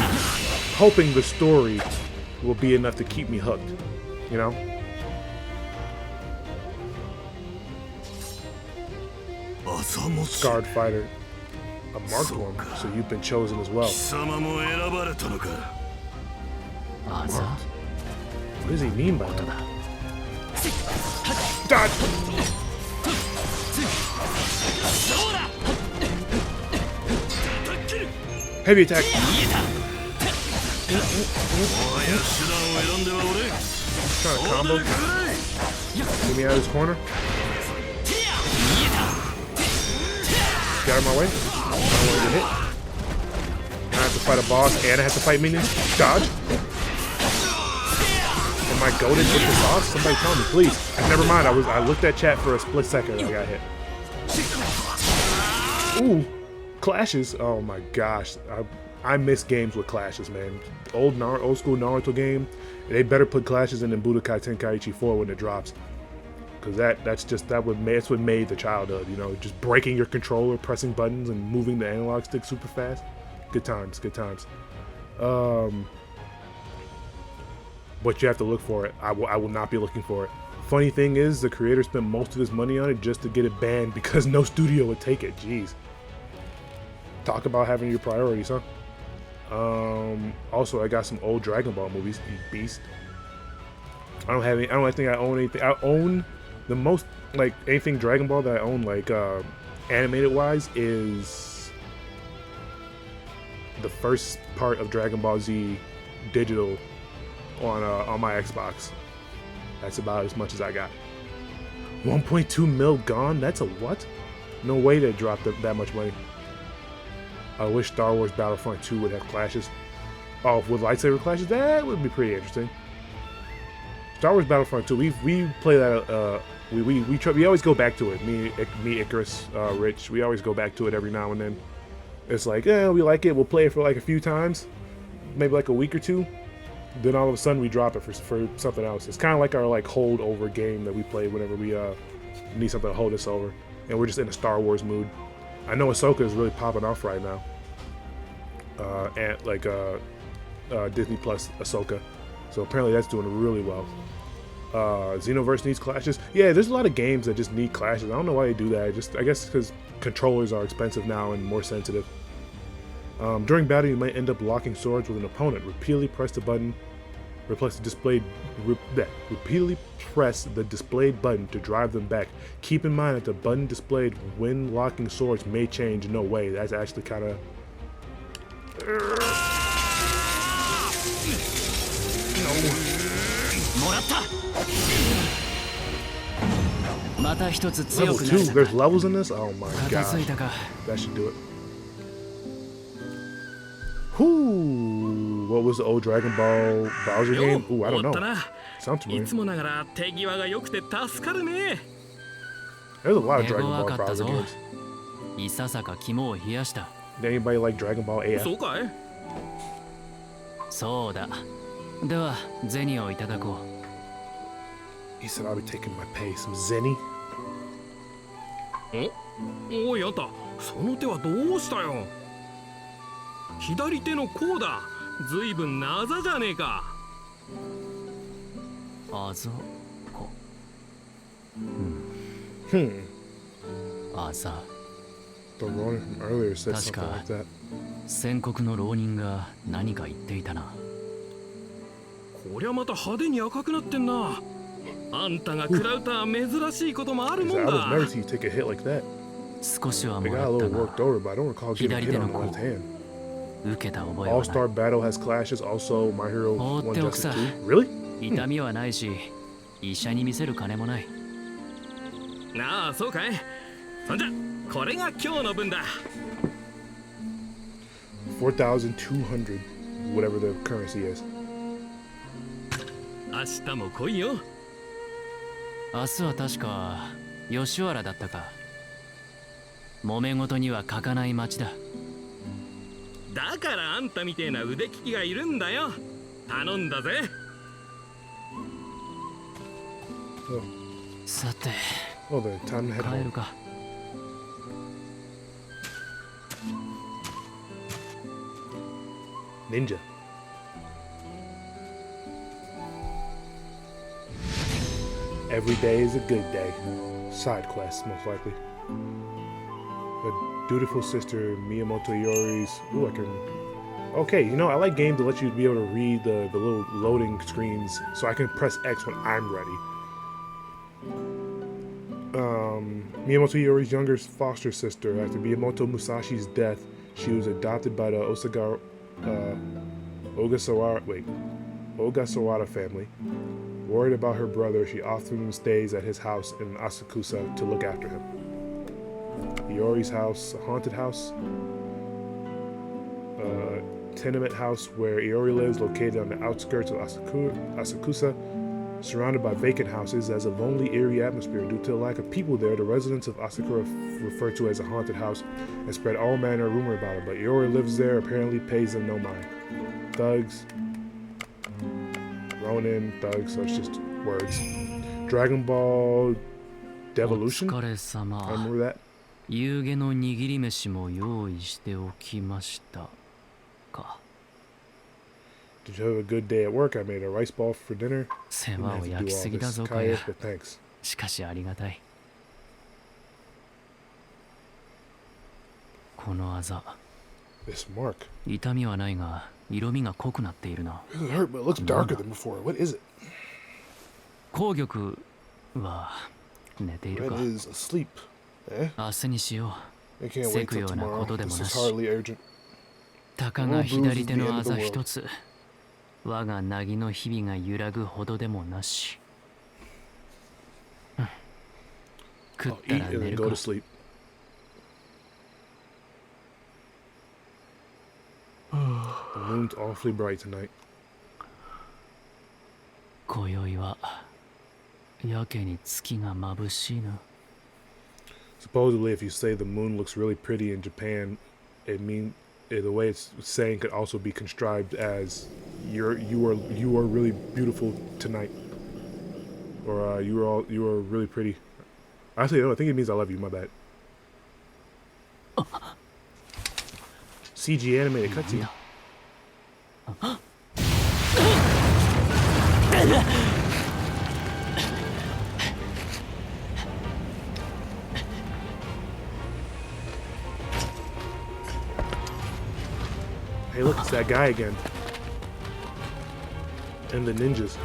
hoping the story will be enough to keep me hooked, you know? Scarred fighter, a marked one, so you've been chosen as well. Marked. What does he mean by that? Dodge! Heavy attack! Trying to combo? Get me out of this corner? Get out of my way. I don't want to get hit. Now I have to fight a boss and I have to fight minions. Dodge. Am I goated with the sauce? Somebody tell me, please. Never mind. I looked at chat for a split second and I got hit. Ooh, clashes. Oh my gosh. I miss games with clashes, man. Old school Naruto game. They better put clashes in Budokai Tenkaichi 4 when it drops. Because that's what made the childhood, you know, just breaking your controller, pressing buttons, and moving the analog stick super fast. Good times, good times. But you have to look for it. I will not be looking for it. Funny thing is, the creator spent most of his money on it just to get it banned because no studio would take it. Jeez. Talk about having your priorities, huh? Also, I got some old Dragon Ball movies. Beast. I don't think I own anything. I own the most, like, anything Dragon Ball that I own, like, animated wise, is the first part of Dragon Ball Z digital on my Xbox. That's about as much as I got. 1.2 mil gone? That's a what? No way they dropped that much money. I wish Star Wars Battlefront 2 would have clashes. Oh, with lightsaber clashes? That would be pretty interesting. Star Wars Battlefront 2, we play that, we always go back to it. Me, Icarus, Rich, we always go back to it every now and then. It's like, we like it, we'll play it for like a few times, maybe like a week or two. Then all of a sudden we drop it for something else. It's kind of like our like hold over game that we play whenever we need something to hold us over. And we're just in a Star Wars mood. I know Ahsoka is really popping off right now. And like Disney Plus Ahsoka. So apparently that's doing really well. Xenoverse needs clashes. Yeah, there's a lot of games that just need clashes. I don't know why they do that. I guess because controllers are expensive now and more sensitive. During battle, you might end up locking swords with an opponent. Repeatedly press the button. Repeatedly press the displayed button to drive them back. Keep in mind that the button displayed when locking swords may change. No way. That's actually kind of. Level 2. There's levels in this. Oh my god. That should do it. Whoo! What was the old Dragon Ball Bowser game? Ooh, I don't know. Sounds familiar. There's a lot of Dragon Ball Bowser games. Did anybody like Dragon Ball AF? そうだ。では銭をいただこう。 He said I'll be taking my pay. Some zenny. おいあんた、その手はどうしたよ。左手の甲だ。ずいぶんなざじゃねえか。あざこ。あざ。 The Ronin from earlier said something like that. 宣告の浪人が何か言っていたな。こりゃまた派手に赤くなってんな。あんたが食らうとは珍しいこともある He も said, ん I だ。 was never seen you take a hit like that. 少しは They も got ら a った little が worked over, but I don't recall getting a hit on the left hand. 受けた覚えは All ない。 Star Battle has clashes. Also, My Hero 放っ One ておく Justice さ。 2. Really? 痛みはないし、医者に見せる金もない。なあ、そうかい。そんじゃ、これが今日の分だ。 4,200, whatever the currency is. 明日も来いよ。明日は確か吉原だったか。揉め事には欠かない町だ。だからあんたみてえな腕利きがいるんだよ。頼んだぜ。 Oh, さて、 oh, the time to head 帰る home. か。 Ninja. Every day is a good day. Side quest, most likely. The dutiful sister Miyamoto Iori's. Ooh, I can. Okay, you know, I like games to let you be able to read the little loading screens so I can press X when I'm ready. Miyamoto Iori's younger foster sister. After Miyamoto Musashi's death, she was adopted by the Ogasawara family. Worried about her brother, she often stays at his house in Asakusa to look after him. Iori's house, a haunted house. Tenement house where Iori lives, located on the outskirts of Asakusa, surrounded by vacant houses, has a lonely, eerie atmosphere. Due to the lack of people there, the residents of Asakura refer to it as a haunted house and spread all manner of rumor about it. But Iori lives there, apparently pays them no mind. Thugs, Ronin, thugs, so it's just words. Dragon Ball お Devolution? 疲れ I 様。 remember that. 夕げの握り飯も用意しておきましたか。 Did you have a good day at work? I made a rice ball for dinner. 世 Didn't 話 have を to 焼 do き all すぎだ this ぞか kayak, や。 but thanks. しかしありがたい。このあざ、 This mark. 痛みはないが色味が濃くなっているな。 It doesn't hurt, but it looks darker than before. What is it? 紅玉は寝ている Red か。 is asleep. Eh? 明日にしよ I can't う。せ wait く till ようなこ tomorrow. とでも This な is し。 hardly urgent. たかが左手のあざ一つ。我がなぎの日々が揺らぐほどでもなし。食 I'll った eat ら and 寝 then る go か to。sleep. The moon's awfully bright tonight. 今宵はやけに月が眩しいな。 Supposedly, if you say the moon looks really pretty in Japan, the way it's saying could also be transcribed as you are really beautiful tonight, or you are really pretty. Actually, no, I think it means I love you. My bad. CG animated cutscene. Hey, look, it's that guy again. And the ninjas.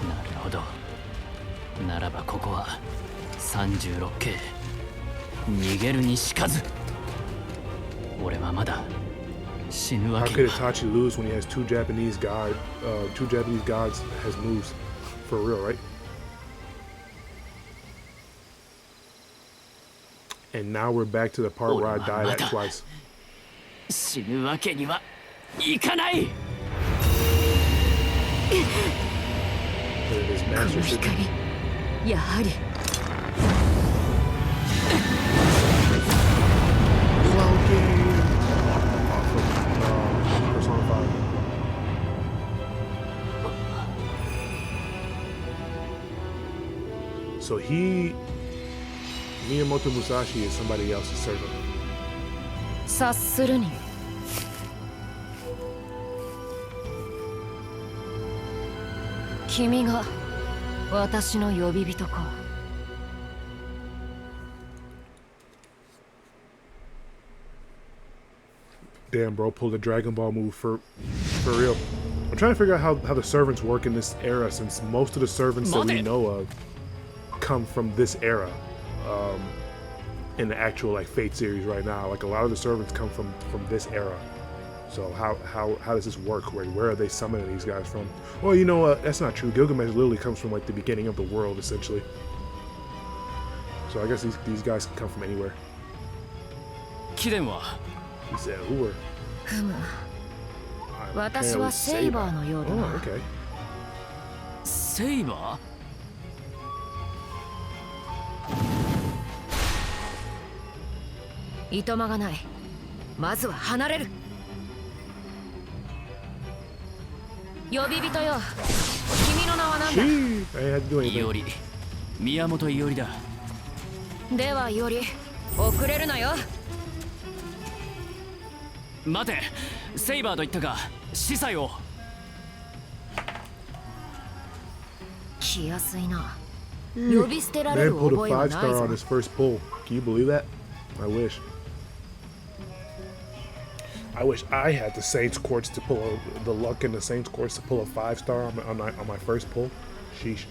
なるほど。ならばここは36系。逃げるにしかず。俺はまだ死ぬわ How け could には。 Itachi lose when he has two Japanese gods as moves? For real, right? And now we're back to the part where I died at twice. 死ぬわけにはいかない。 Look at this この master 光 system. やはり Cloaking! Persona 5. So Miyamoto Musashi is somebody else's servant. 察するに君が私の呼び人か。Damn, bro, pulled a Dragon Ball move for real. I'm trying to figure out how the servants work in this era, since most of the servants that we know of come from this era. In the actual like Fate series right now, like a lot of the servants come from this era. So how does this work? Where are they summoning these guys from? Well, you know what? That's not true. Gilgamesh literally comes from like the beginning of the world, essentially. So I guess these guys can come from anywhere. 貴殿は He said, "Who are?" ふむ I'm 私は apparently セイバーのようだ Oh, な。 okay. セイバいとまがない。まずは離れる。呼び人よ。君の名は何だ？ She, I had to do ーい anything. おり宮本いおりだ。ではより遅れるなよ。待て、セイバーと言ったが司祭を。気安いな。呼び捨てられ Man る pulled a 覚えは 5 ない star ぞ on。his first pull. Can you believe that? I wish. I wish I had the Saints quarts to pull the luck in the Saints quarts to pull a 5 star on my first pull. Sheesh.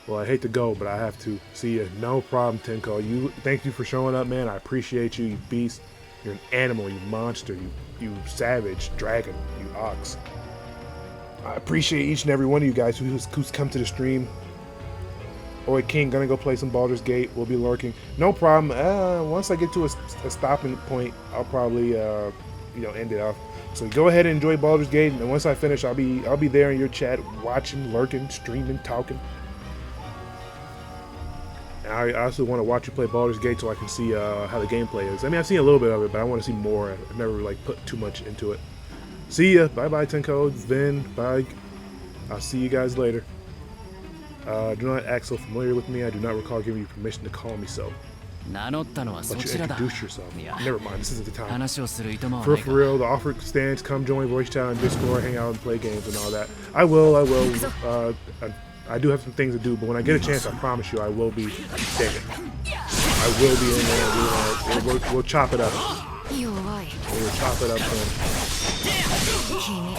Well, I hate to go, but I have to. See ya. No problem, Tenko. Thank you for showing up, man. I appreciate you, you beast. You're an animal, you monster, you savage dragon, you ox. I appreciate each and every one of you guys who's come to the stream. Oi, King, gonna go play some Baldur's Gate. We'll be lurking. No problem. Once I get to a stopping point, I'll probably end it off. So go ahead and enjoy Baldur's Gate, and once I finish, I'll be there in your chat, watching, lurking, streaming, talking. And I also want to watch you play Baldur's Gate so I can see how the gameplay is. I mean, I've seen a little bit of it, but I want to see more. I've never like put too much into it. See ya. Bye bye, Tenko. Vin. Bye. I'll see you guys later. Do not act so familiar with me. I do not recall giving you permission to call me so. 名乗ったのは But そ you ちらだ。 introduced yourself. いや、 Never mind. This isn't the time. 話をするいとまは For ないか。 real, the offer stands. Come join Voice Chat on Discord, hang out and play games and all that. I will. I do have some things to do, but when I get a chance, I promise you, I will be. Dang it. I will be in there. We'll chop it up. 弱い。 We'll chop it up. Then. 君。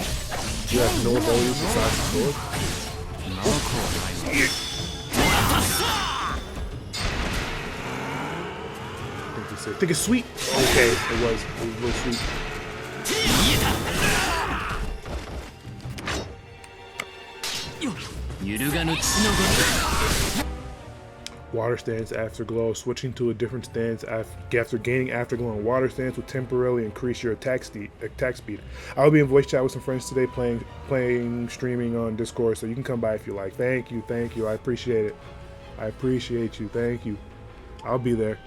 You have no abilities besides the sword. なくはないわ。 I think it's sweet. Okay, it was real sweet. Water stance afterglow. Switching to a different stance after gaining afterglow on water stance will temporarily increase your attack speed. I will be in voice chat with some friends today, playing, streaming on Discord, so you can come by if you like. Thank you. I appreciate it. I appreciate you. Thank you. I'll be there.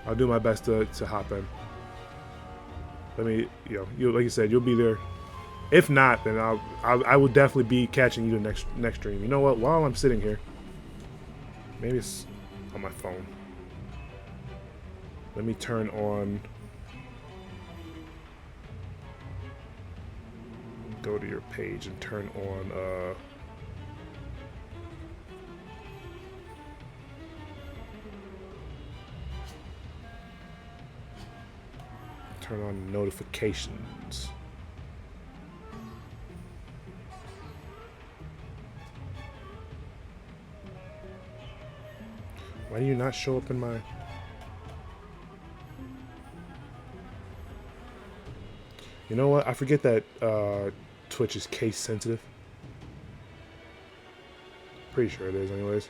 I'll do my best to hop in. Let me, like you said, you'll be there. If not, then I will definitely be catching you the next stream. You know what? While I'm sitting here, maybe it's on my phone. Let me turn on. Go to your page and turn on. Turn on notifications. Why do you not show up in my... You know what? I forget that Twitch is case sensitive. Pretty sure it is anyways.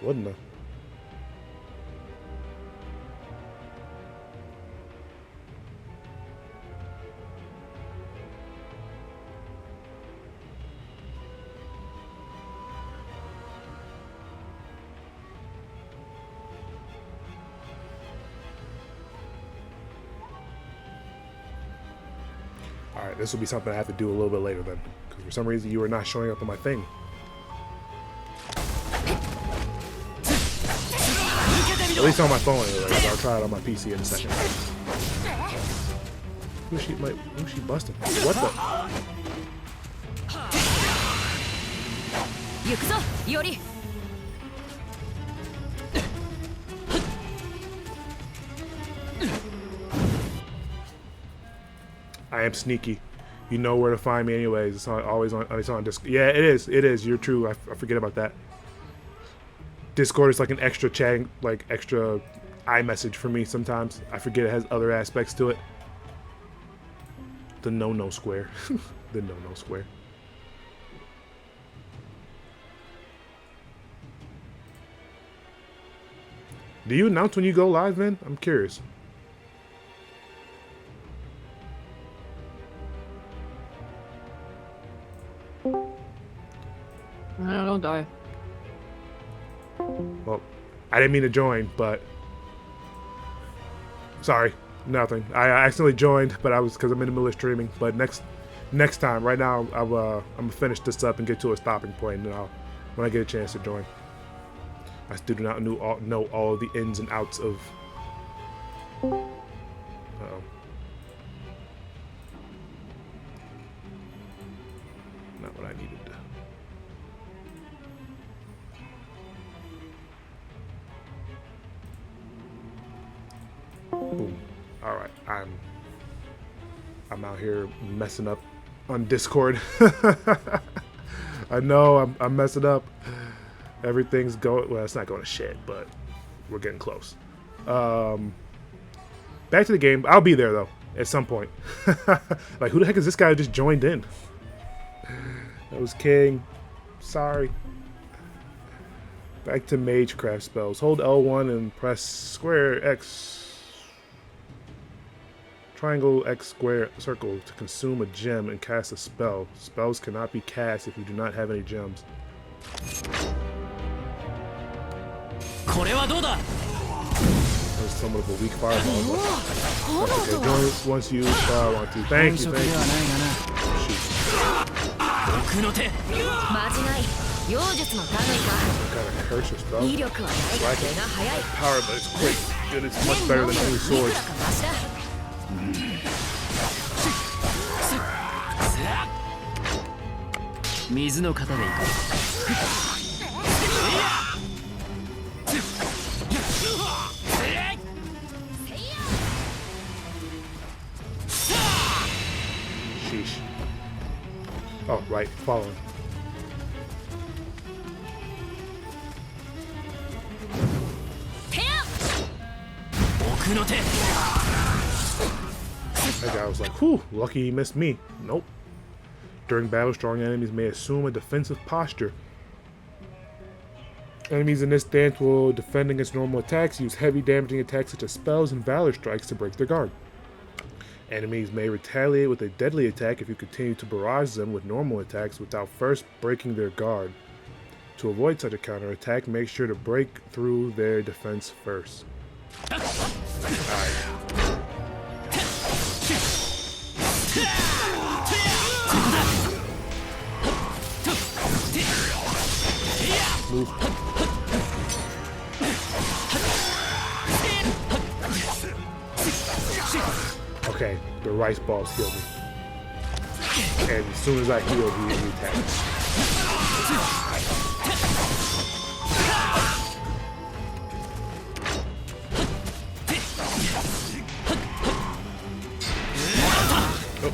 Wouldn't I? Alright, this will be something I have to do a little bit later then. Because for some reason you are not showing up on my thing. At least on my phone anyway. I'll try it on my PC in a second. Who's she busting? What the? 行くぞより I am sneaky. You know where to find me anyways. It's always on. It's on Discord. Yeah, it is. It is. You're true. I forget about that. Discord is like an extra chat, like extra iMessage for me sometimes. I forget it has other aspects to it. The no square. The no square. Do you announce when you go live, man? I'm curious. Don't die. Well, I didn't mean to join, but sorry, nothing. I accidentally joined, but I was because I'm in the middle of streaming. But next time, right now, I'm gonna finish this up and get to a stopping point, and when I get a chance to join. I still do not know all the ins and outs of. Uh-oh. Not what I needed. Boom. All right, I'm out here messing up on Discord. I know I'm messing up. Everything's going well. It's not going to shit, but we're getting close. Back to the game. I'll be there though at some point. Like, who the heck is this guy who just joined in? That was King. Sorry. Back to Magecraft spells. Hold L1 and press square X. Triangle X square circle to consume a gem and cast a spell. Spells cannot be cast if you do not have any gems. That was somewhat of a weak fireball. Okay, join once you want to. Thank you. Shoot. What kind of curse or spell? Power, but it's quick. Good, it's much better than any swords. Sheesh. Oh, right, following. That guy was like, whew, lucky he missed me. Nope. During battle, strong enemies may assume a defensive posture. Enemies in this stance will defend against normal attacks, use heavy damaging attacks such as spells and valor strikes to break their guard. Enemies may retaliate with a deadly attack if you continue to barrage them with normal attacks without first breaking their guard. To avoid such a counterattack, make sure to break through their defense first. Alright. Move. Okay, the rice balls healed me. And as soon as I healed, he attacked. Oh.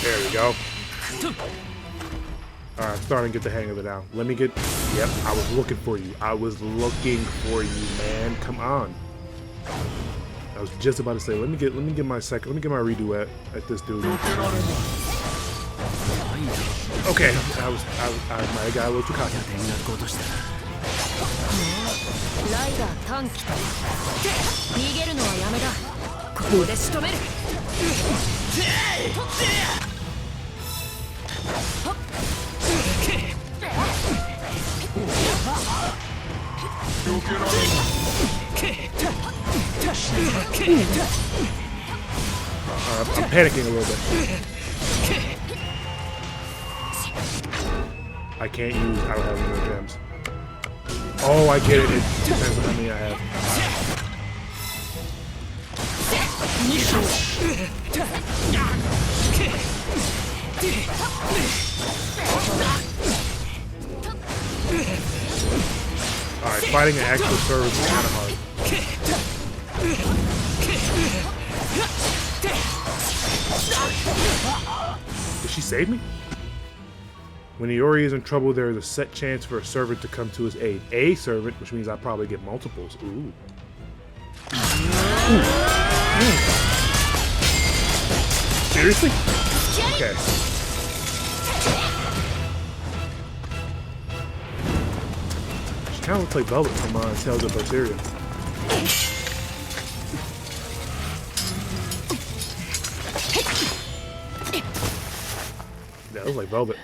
There we go. Alright, I'm starting to get the hang of it now. Let me get... Yep, I was looking for you. I was looking for you, man. Come on. I was just about to say, let me get my redo at this dude. Okay, I got a little too cocky. I'm panicking a little bit. I can't use. I don't have any more gems. Oh, I get it. It depends on how many I have. Alright, fighting an actual server is kind of hard. Did she save me? When Iori is in trouble, there is a set chance for a servant to come to his aid. A servant, which means I probably get multiples. Ooh. Seriously? Okay. She kind of looks like Velvet from Tales of Berseria. That looks like Velvet.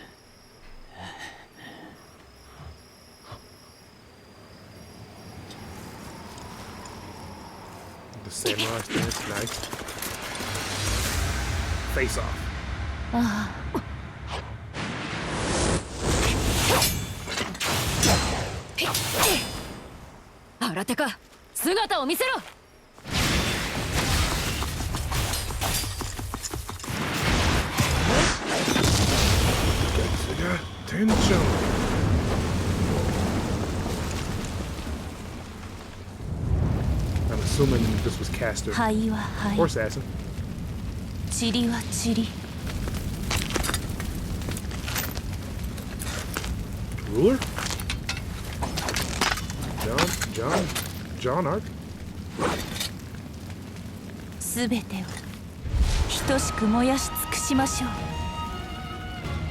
The samurai stance, nice. Face off. 新手か、姿を見せろ。Attention. I'm assuming this was Caster 灰は灰 or Assassin. 塵は塵 Ruler? John Arc? すべてを等しく燃やし尽くしましょう。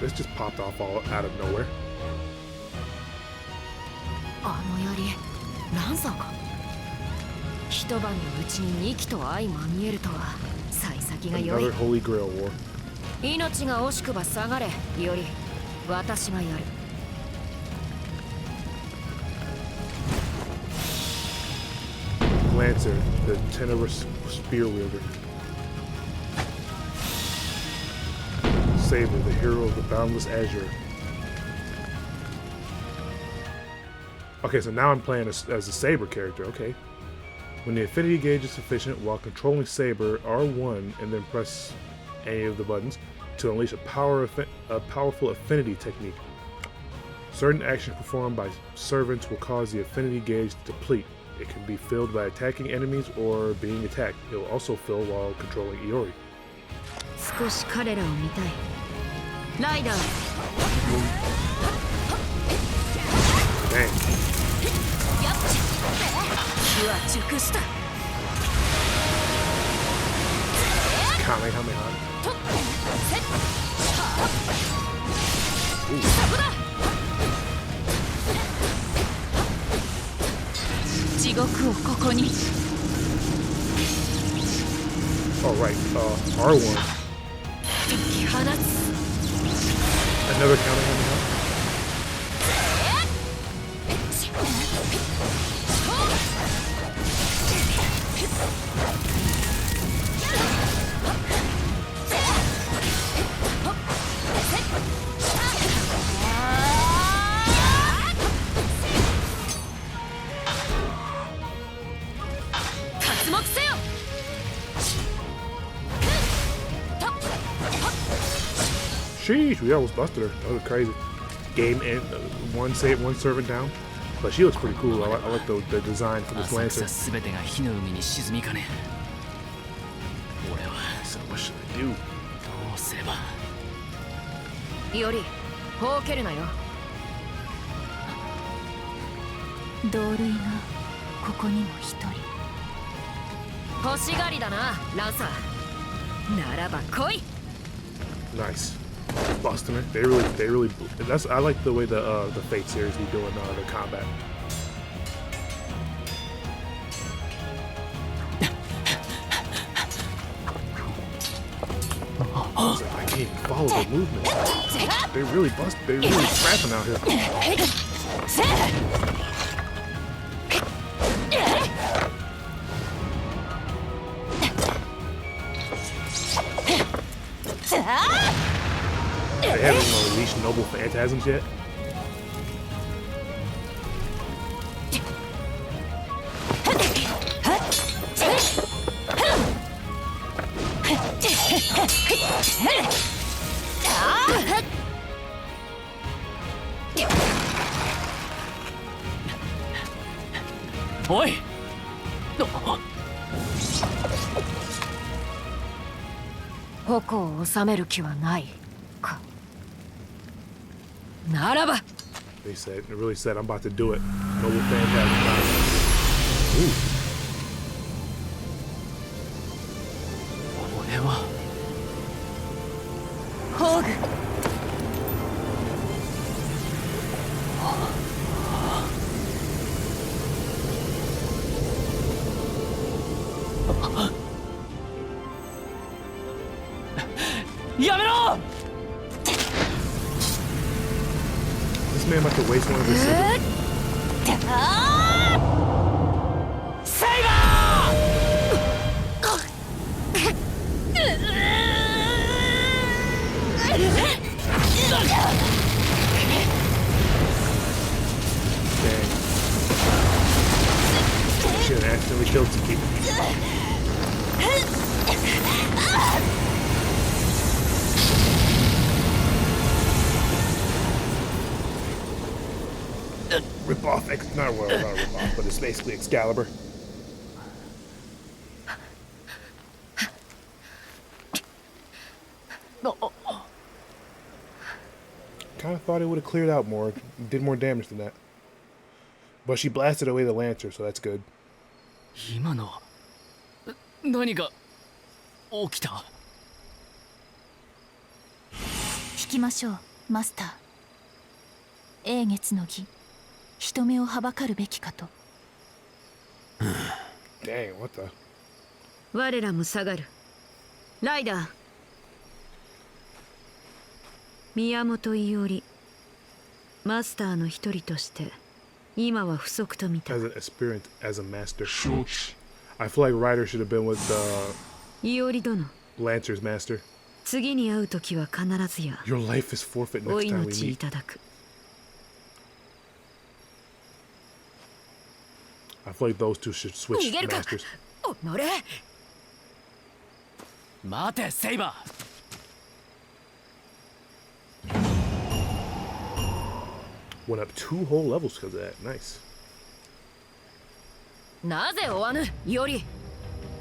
This just popped off all out of nowhere. あの槍、ランサーか。一晩のうちに2機と相まみえるとは幸先が良い。 Another Holy Grail War. 命が惜しくば下がれ。より私がやる。 Lancer, the Tenor Spear Wielder. Saber, the hero of the Boundless Azure. Okay, so now I'm playing as a Saber character, okay. When the affinity gauge is sufficient, while controlling Saber, R1 and then press any of the buttons to unleash a powerful affinity technique. Certain actions performed by servants will cause the affinity gauge to deplete. It can be filled by attacking enemies or being attacked. It will also fill while controlling Iori. 少し彼らを見たい。ライダー。 Dang. 火は熟した。 Kamehameha. そこだ。地獄をここに。 Alright, R1. 解き放つ。 Another Kamehameha. Sheesh, we almost busted her. That was crazy. Game and one servant down. But she looks pretty cool. I like the design for this Lancer. So what should I do? より、ほうけるなよ。同類がここにも一人。欲しがりだな、ランサー。ならば来い。 Nice. Busting her. They really. I like the way the Fate series be doing their combat. I can't even follow the movement. They really scrapping out here. They haven't unleashed noble phantasms yet.おい。矛を収める気はないか。ならば They really said, I'm about to do it. Noble phantasm time. Ooh. これはホーグ。やめろ。 This man about to waste one of his sigils. セイバー。 Dang. Should have accidentally killed Tiki. Rip off, not well, not rip off, but it's basically Excalibur. Kind of thought it would have cleared out more, did more damage than that. But she blasted away the Lancer, so that's good. 今の何が起きた。引きましょう、マスター。英月の儀、人目をはばかるべきかと。Dang, what the? 我らも下がる。ライダー。宮本伊織、マスターの一人として今は不足と見た。 As an aspirant, as a master. I feel like Ryder should have been with the 伊織殿、 Lancer's master. 次に会う時は必ずや Your life is forfeit お next time we 命い meet. ただく。 I feel like those two should switch 逃げるか。 masters. おのれ。待てセイバー。 Went up 2 whole levels because of that. Nice. なぜ追わぬ、伊織。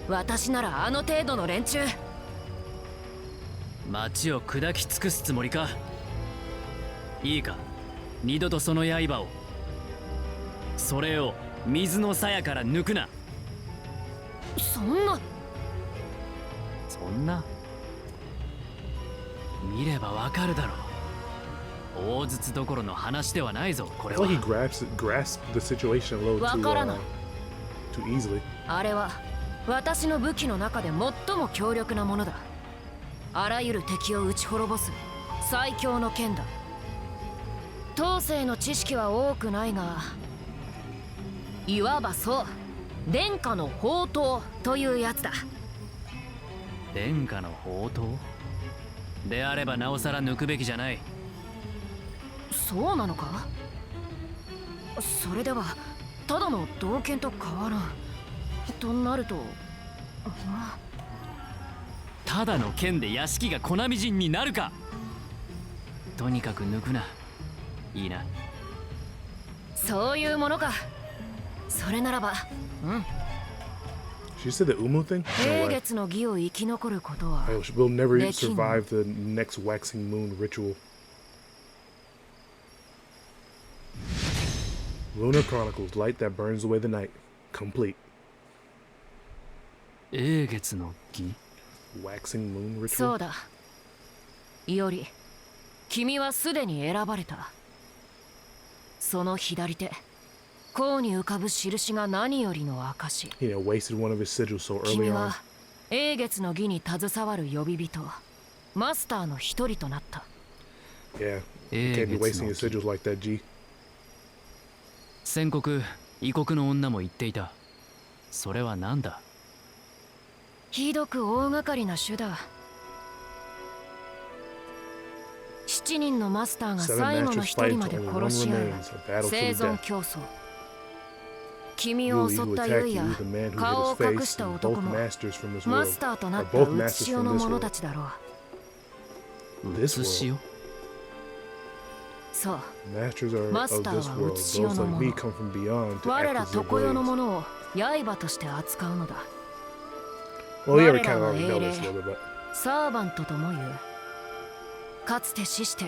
私ならあの程度の連中。町を砕き尽くすつもりか。いいか、二度とその刃を、それを水の鞘から抜くな。そんな。そんな。見ればわかるだろう。大筒どころの話ではないぞ、これ I は。 feel like he grasped the situation a little わからない。 too easily. あれは私の武器の中で最も強力なものだ。あらゆる敵を撃ち滅ぼす最強の剣だ。当世の知識は多くないが、いわばそう、殿下の宝刀というやつだ。殿下の宝刀であればなおさら抜くべきじゃない。そうなのか。それではただの刀剣と変わらんとなると、ただの剣で屋敷が粉みじんになるか。とにかく抜くな。いいな。そういうものか。それならば、She said the Umu thing? 英 No way. 月の儀を生き残ることは We'll never Making- survive the next waxing moon ritual. Lunar Chronicles, light that burns away the night. Complete. 英月の儀。 Waxing moon そ ritual? うだ。伊織、君はすでに選ばれた。その左手、甲に浮かぶ印が何よりの証。 He had wasted one of his sigils so 君 early on. は英月の儀に携わる呼び人、マスターの一人となった。 Yeah, you can't be wasting your sigils like that, G. 宣告、異国の女も言っていた。それは何だ。ひどく大掛かりな種だ。7人のマスターが 7最後の masters 1 fight 人まで until only 殺 one し合う remains, a battle 生 to the 存 death. 競争。君を Yui, 襲 who ったユ attacked イ you, や the man who 顔を hid his 隠した face, and 男 both も masters from this マ world スターとな are った both う masters つしお from の this 者 world. たちだろう。 This うつし world. よそう Masters are of Master this は world. うつしお Those の like も me の。 come from beyond to 我 act ら as their 常世の blades. ものを刃として扱うのだ。 Well, yeah, we 我 kind ら of は already 英 know 霊 this a little bit, but サーバントとも言う。かつて死して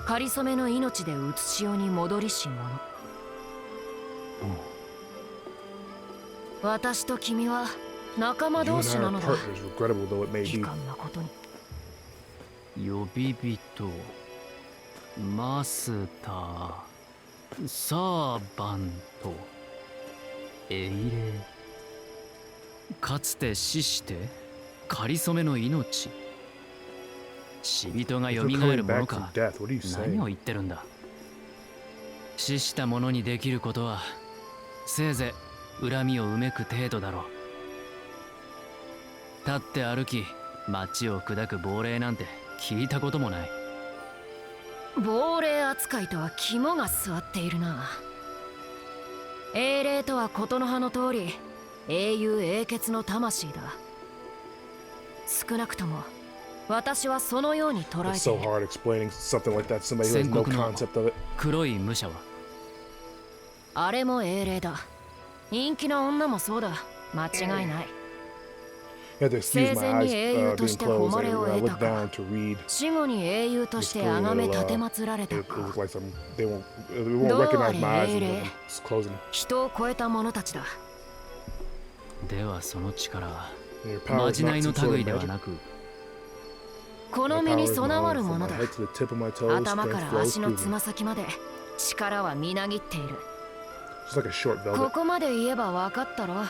かりそめの命でうつしおに戻りし者。私と君は仲間 you 同 and 士 I な are のだ。 partners, regrettable though it may 悲 be. 観なことに。呼び人マスターサーバント英霊かつて死してかりそめの命死人が If 蘇 you're る coming もの back か from death, what are you 何を saying? 言ってるんだ死した者にできることはせいぜい恨みをうめく程度だろう立って歩き街を砕く亡霊なんて聞いたこともない亡霊扱いとは肝が据わっているな。英霊とはことの葉の通り英雄英傑の魂だ。少なくとも私はそのように捉 It's えて so いる。 hard explaining something like that to somebody who has no 宣告の concept of it. 黒い武者はあれも英霊だ。人気な女もそうだ。間違いない。 You have to excuse my eyes 生前に英雄と being して closed. 誉れを I 得た looked か。 down to read 死後に英雄とし the て screen. 崇め It'll, 奉られた it か。 was like some they won't Don't recognize my eyes worry, when I'm just closing. 人を超えた者たちだ。ではその力は And your ま power じ is ない not の some sort 類 of では magic. なくこの My 身 power に is 備わ my る own. も From の my だ。 head to the tip of my toes, 頭か strength ら flows 足の through つ me. ま先まで力はみなぎっている。 Just like a short こ velvet. こまで言えば分かったろ。ん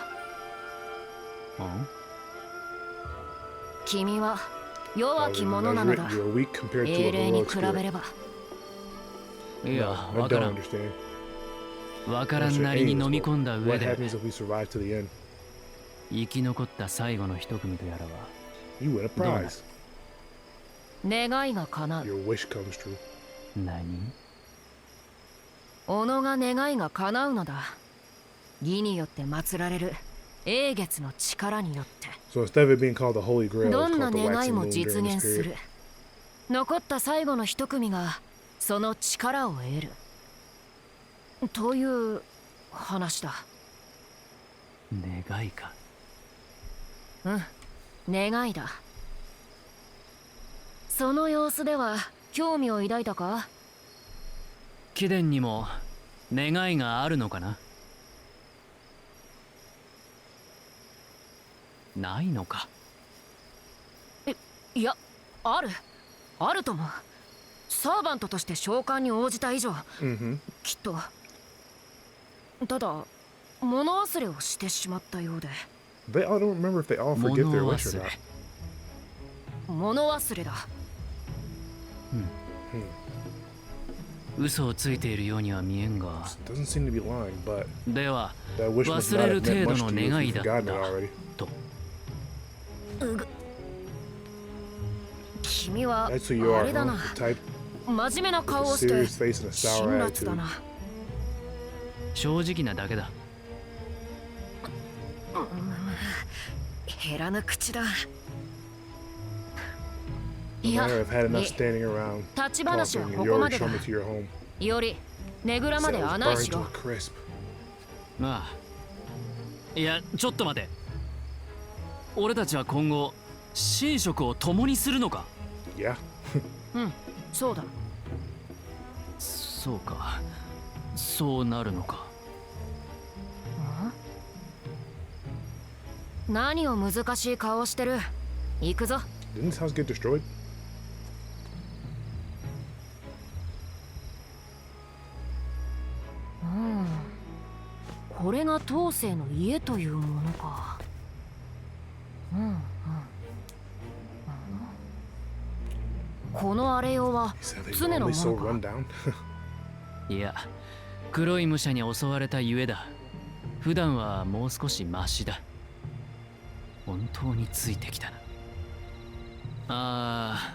君は弱 How き you 者な measure の it, だ。 you're weak compared to 英 a 霊に heroic 比べ spirit. れば。いや No, I わから don't ん understand. わから What's ん your なりに aim 飲み is 込んだ what 上で happens if we survive to the end? 生き残った最後の一組とやらは You win a prize. 願いが叶う。 Your wish comes true. 何己が願いが叶うのだ。義によって祀られる英月の力によって So instead of it being called the Holy Grail, ど it's んな called the 願い waxing も moon 実 during 現 this す period. る。残った最後の一組がその力を得るという話だ。願いかうん、願いだ。その様子では興味を抱いたか。貴殿にも願いがあるのかなないのかいや、ある。あるとも。サーバントとして召喚に応じた以上、 Mm-hmm. きっと。ただ、物忘れをしてしまったようで。 They all don't remember if they all forget their 物 wish 忘 or れ not. 物忘れだ。嘘をついているようには見えんが Doesn't seem to be lying, but では that wish must 忘 not れる have meant 程度 much の to you 願 if い you've だっ forgotten it た already. と君は That's who you あ are, れだ huh? な。 The type 真面目な with 顔 a をして serious face and a 辛 sour 辣だ attitude. な。正直なだけだ減らぬ口だ。 No いや、 matter, I've had enough い standing around 立ち話は talking, こ and こ you're までだ。 showing me to your home. より、ねぐらまで Cells 案内 burned し to ろ a。crisp. ああいやちょっと待て俺たちは今後寝食を共にするのか Yeah. うん、そうだ。そうかそうなるのか何を難しい顔をしてる。行くぞ。 Didn't this house get destroyed? これが当世の家というものか。この荒れようは He said they 常 were の always も so の run か。 down. いや黒い武者に襲われたゆえだ普段はもう少しマシだ本当についてきたなあ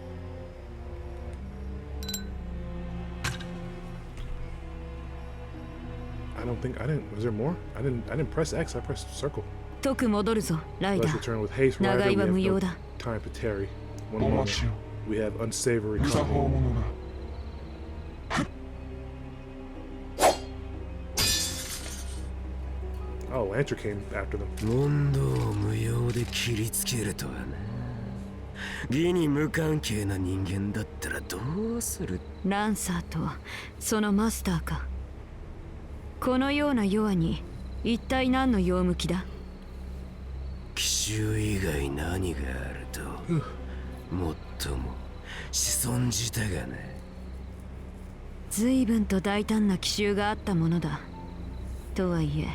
don't think I didn't. Was there more? I didn't press X. I pressed circle. 徳戻るぞライダ Let's ー return with haste, Ryder. 長 We 居は have 無 no 用だ time to tarry. One お moment. 待ちを We have unsavory 無作法 company. 者が Oh, Lancer came after them. 問答を無用で切りつけるとはな。義に無関係な人間だったらどうする？ランサーとそのマスターか。このような弱に一体何の用向きだ？奇襲以外何があるともっとも子孫自体がね。随分と大胆な奇襲があったものだ。とはいえ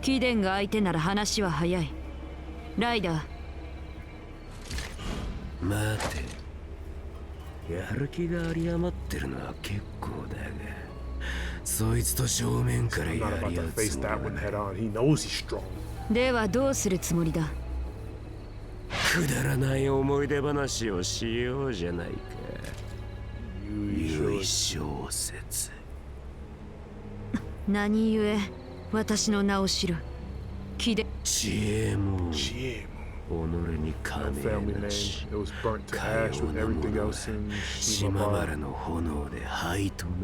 貴殿が相手なら話は早い。ライダー待て、やる気が有り余ってるのは結構だが、そいつと正面から I'm や not about り合 to う face つも that りは one ない。 head on. He knows he's strong. ではどうするつもりだ？くだらない思い出話をしようじゃないか。唯小説。何故私の名を知る？貴殿知恵も Jim. 己に No 加 family 盟な name. し。 It was burnt to か ash よう with なも everything のは else in 島 Shimabara. 原の炎で灰となっ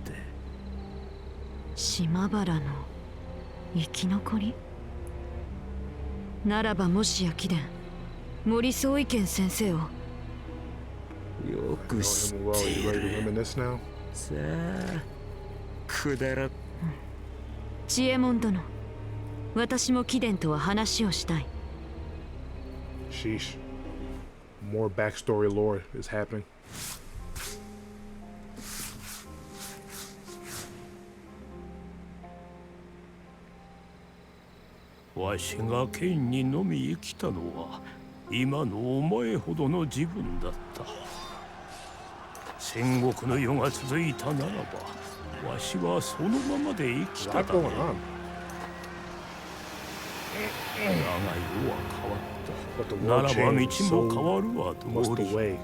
て。島原の生き残り？ならばもしや貴殿森総意見先生を。よく Know 知 him っ well. て You い ready to る。 reminisce now? さあ、くだら知恵門殿、私も貴殿とは話をしたい。 Sheesh. More backstory lore is happening. わしが剣にのみ生きたのは今のお前ほどの自分だった。戦国の世が続いたならばわしはそのままで生き A た lot だろう。 going on. 長い世は変わっ But the た。な world らば changed, 道も so 変わるは must 道 the 理。 way.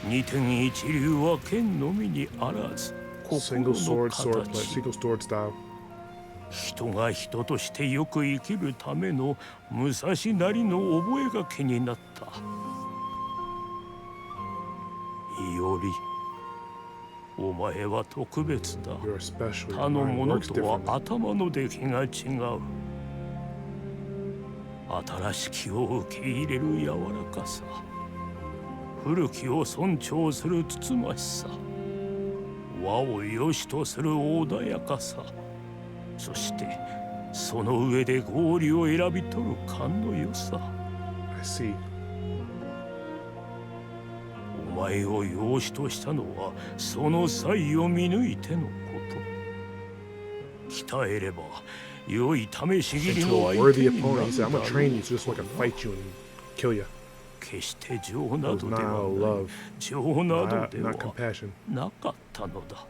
二天一流は剣のみにあらず心 Single の sword, sword, 形。 single sword style. 人が人としてよく生きるための武蔵なりの覚書になった。いおり、お前は特別だ。 You're special. 他 Your の mind 者 works とは differently. 頭の出来が違う。新しきを受け入れる柔らかさ、古きを尊重するつつましさ、和を良しとする穏やかさ、そしてその上で合理を選び取る勘の良さ。 I see. お前を養子としたのはその才を見抜いてのこと。鍛えれば良い試し切り Into の a 相 worthy 手にな opponent. る He said, I'm だ gonna ろ train う。 you so I can fight you and kill you. 決して情 It な was どで not は out of ない。 love, 情など not, で not は compassion. なかったのだ。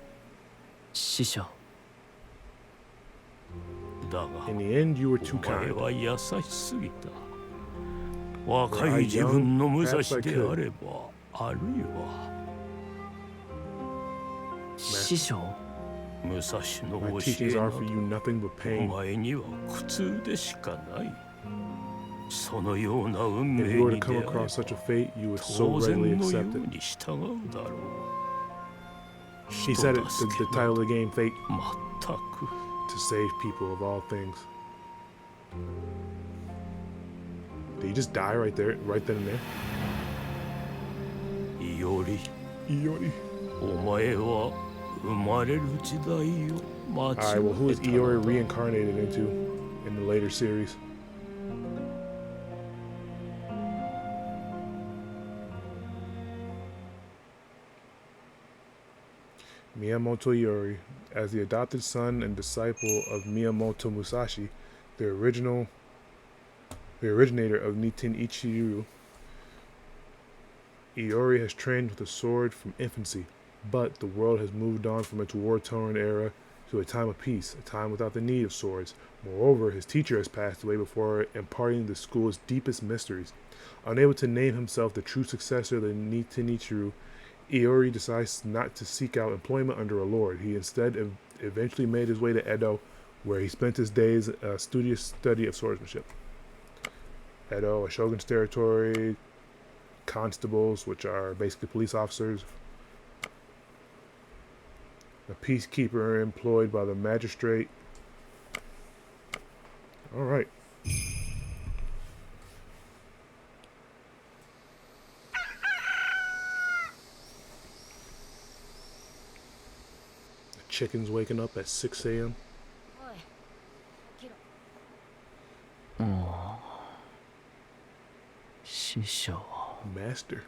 師匠、だが In the end, you were お too 前 kind. は優しすぎた。若い自分の武蔵であれば、あるいは師匠、武蔵の My 教 teachings えな are ど for you nothing but お pain. 前には苦痛でしかない。そのような運 If 命 you were に to 出 come 会えば across such a fate, you would so 当 readily 然のよ accept う it. に従うだろう。 He said it, the title of the game, Fate, まったく to save people of all things. Did he just die right there, right then and there? いおり、 Iori. お前は生まれる時代を間 Alright, well, who 違 is えたの Iori だ。 reincarnated into in the later series? Miyamoto Iori, as the adopted son and disciple of Miyamoto Musashi, the originator of Niten Ichiryu, Iori has trained with a sword from infancy, but the world has moved on from its war-torn era to a time of peace, a time without the need of swords. Moreover, his teacher has passed away before imparting the school's deepest mysteries. Unable to name himself the true successor of the Niten Ichiryu, Iori decides not to seek out employment under a lord. He instead eventually made his way to Edo, where he spent his days a studious study of swordsmanship. Edo, a shogun's territory, constables, which are basically police officers, a peacekeeper employed by the magistrate. All right. The chicken's waking up at 6 a.m. おい起きろ。師匠。 Master.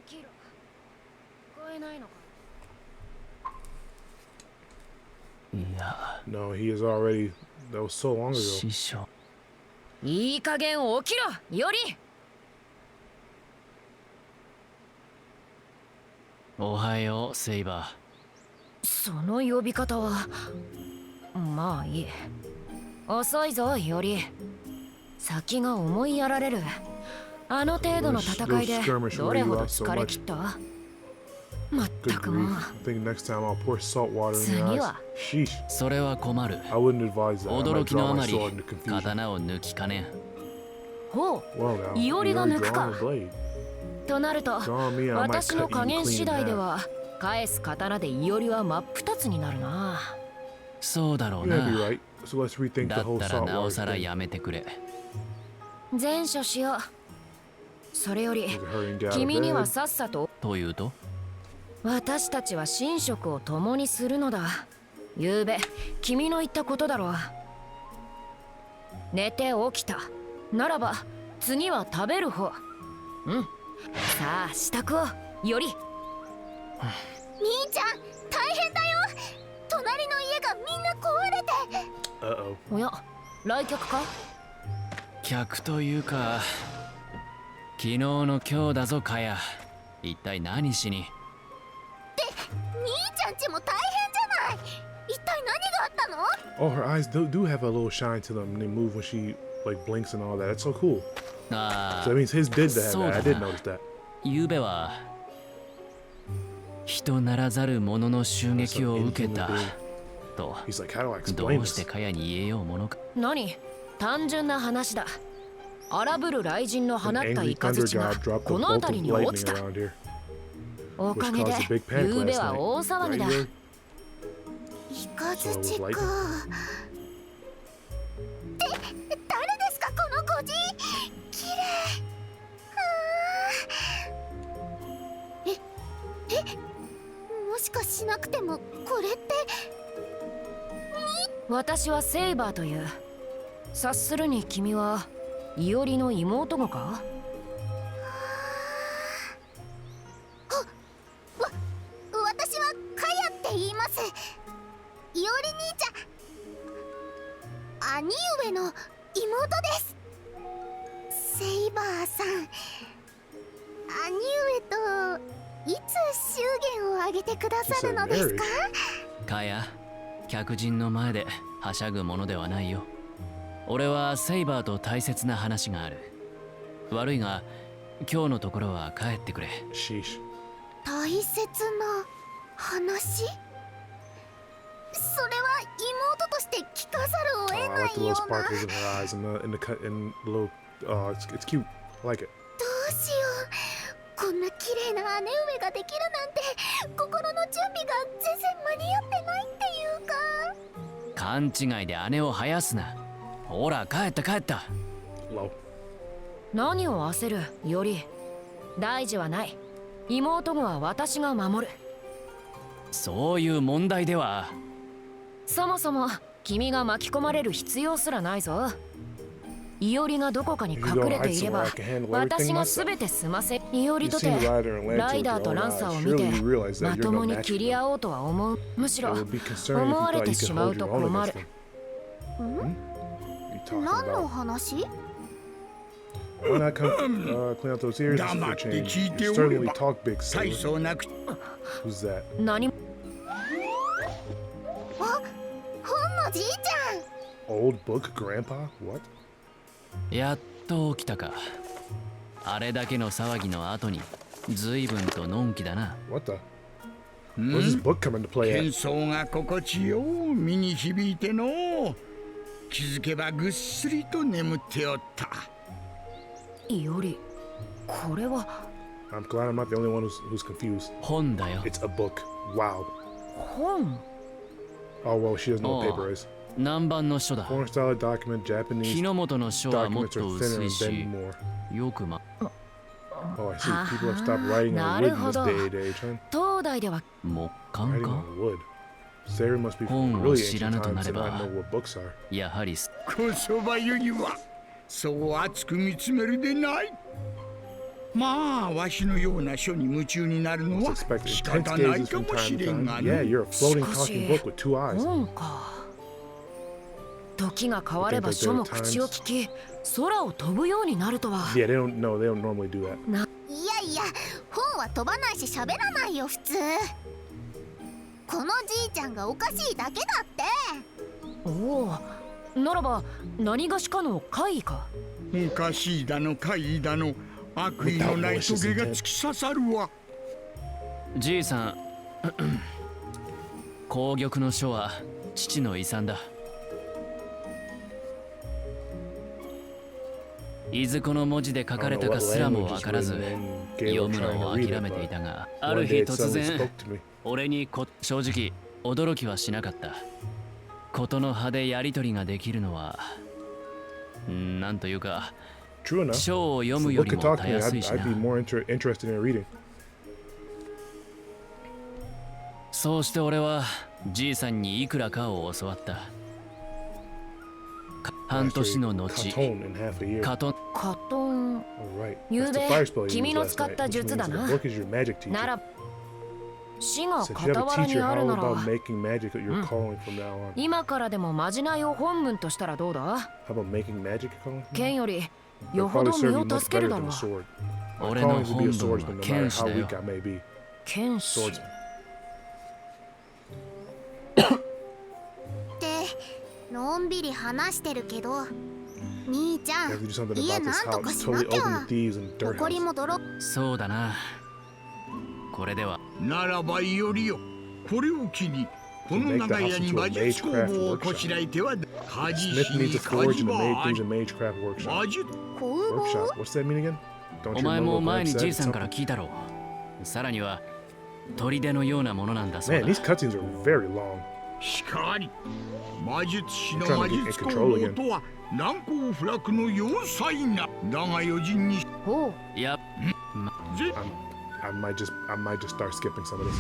起きろ。聞こえないのか。いや、 No, he is already. That was so long ago. 師匠。いい加減起きろより。おはよう、セイバその呼び方はまあいい。遅いぞより。先が思いやられる。あの程度の戦いでどれほど疲れ切った？まったくもう。 I think next time I'll pour salt water in 次 your eyes. は Sheesh. ー。それは困る。 I wouldn't advise that. I 驚 might きの draw あ my まり sword into confusion. 刀を抜きかねん。ほう。 Well, now, いおり you が already 抜く drawn か the blade. となると Draw me, I might 私の cut 加 you 減 clean 次 in 第で half. は返す刀でいおりは真っ二つになるな。そうだろう You may be な。 right. So let's rethink だ the っ whole たら salt なお water さら thing. やめてくれ。前処しよう。それより Look at hurrying down 君 to には bed. さっさと。というと、私たちは寝食を共にするのだ。昨べ君の言ったことだろう。寝て起きたならば次は食べる方。うん。さあ支度をより。兄ちゃん大変だよ。隣の家がみんな壊れて。 Uh-oh. おや来客か。客というか、昨日の今日だぞカヤ。一体何しに。兄ちゃんちも大変じゃない。一体何があったの？ Oh, her eyes do have a little shine to them, and they move when she like blinks and all that. That's so cool. あ So that means his did have そう that. だ I did な。 notice that. ゆうべは人ならざる者の襲撃を受けたと。 He's like, how do I ど explain うして this? カヤに言えようものか。何単純な話だ。荒ぶる雷神の放 An った angry 雷 thunder が god dropped a この bolt 辺り of に落ち lightning た。 around here, お which かげで caused a big panic 夕べ last は night. 大騒ぎ Right だ。 here? イカズ So it チ was か。 lightning. 誰ですかこの孤児。綺麗。もしかしなくてもこれって。私はセイバーという。察するに君はイオリの妹子か。私はカヤって言います。いおり兄ちゃん。兄上の妹です。セイバーさん。兄上といつ祝言を挙げてくださるのですか？カヤ、客人の前ではしゃぐものではないよ。俺はセイバーと大切な話がある。悪いが今日のところは帰ってくれ。 Sheesh. 大切な話？それは妹として聞かざるを Oh, 得 I な like the いよ little うな。 sparkles in her eyes and the cut and the little. It's cute. I like it. どうしよう。こんな綺麗な姉上ができるなんて心の準備が全然間に合ってないっていうか。勘違いで姉を生やすな。ほら帰った帰った。 Low. 何を焦るより。大事はない。妹子は私が守る。そういう問題では。そもそも君が巻き込まれる必要すらないぞ。イオリがどこかに隠れていれば私が全て済ませ。イオリ You とて seen Ryder and ラ Lancer イ with ダ your ーと own ランサー eyes. を見て Surely you realize that ま you're と no もに match 切 for り them. 合おうとは思う。むし It ろ would be concerning 思 if わ you れ thought て you し could まう hold と your own 困 against る。 them. What are you talking 何の about? 話？ Why not come clean out those ears just for a change? You certainly talk big, 大 sailor. 層なく Who's that? 何も。あ、本のじいちゃん。 Old book, Grandpa? What? やっと起きたか。あれだけの騒ぎの後に随分とのんきだな。 What the? Where's this book come into play 喧 at? 騒が心地よう身に響いての気づけばぐっすりと眠っておった。いおり、これは I'm glad I'm not the only one who's confused. 本だよ。 It's a book. Wow. 本。 Oh well, she doesn't know what paper is. 南蛮の書だ。 Foreign style document, Japanese 木の元の書はもっ documents と are 薄 thinner い and し、 bend more. よくOh, I see. People have stopped writing on wood in this day and age, huh? 東大では木簡 Writing か on wood. Sailor must be 本 from を really 知ら ancient ぬと times な to れば not know what books are. やはりこそばゆにはそう熱く見つめるでない。まあわしのような書に夢中になるの Let's は expect 仕 intense 方ない gazes か from もし time れ to んが time. ね。 Yeah, you're a floating しかし talking book with two eyes. 本か。時が変われば書も口を聞き、空を飛ぶようになるとは。 Yeah, they don't normally do that. いやいや、本は飛ばないし喋らないよ普通。このじいちゃんがおかしいだけだって。おお、ならば何がしかの怪異か。おかしいだの怪異だの悪意のないトゲが突き刺さるわ。じいさん紅玉の書は父の遺産だ。いずこの文字で書かれたかすらもわからず読むのを諦めていたが、ある日突然俺に正直驚きはしなかった。事の葉でやり取りができるのはなんというか True enough. 書を読 If む the よ book り could も talk た to me, やす I'd, いし I'd な。 be more interested in reading. そうして俺はじいさんにいくらかを教わった。半年の後、 Catone in half a year. カトンカトン。 Alright. ゆう That's べ the fire spell you 君 used の last 使っ night, た which 術 means だ the な。 book is your magic teacher. なら死が Since you have a 傍らに teacher, ある how なら about making magic your calling from now on? 今からでもまじないを本文としたらどうだ。 How about making magic your calling? 剣より It'll よほ probably ど serve 身 you を much 助ける better だ than ろ a う。 sword. My 俺の calling is to be a 本文 swordsman, は no 剣 matter 士 how だよ。 weak I may be. 剣士。 Swordsman. ってのんびり話してるけど、兄ちゃ You have to do ん something 家 about な this んとか house. し Totally なき open ゃ。 to thieves and dirt 埃 house. も泥。そうだな。これではならばいよりよ、これを機にこの長屋に魔術工房をこしらえては家事 Smith 師 needs に a 家 forge 事 and a は maid needs a magecraft workshop. 魔術工房 Workshop. What's that mean again? Don't お you 前 remember も what 前 Glenn に said? じいさん Something- から聞いたろう。さらには砦のようなものなんだそう Man, だ。 these cutscenes are very long. しかり魔術師の I'm trying to 魔 get in 術 control 工 again. 房とは難攻不落の要塞な。だが余人にほう。いや、ぜ I might just start skipping some of this.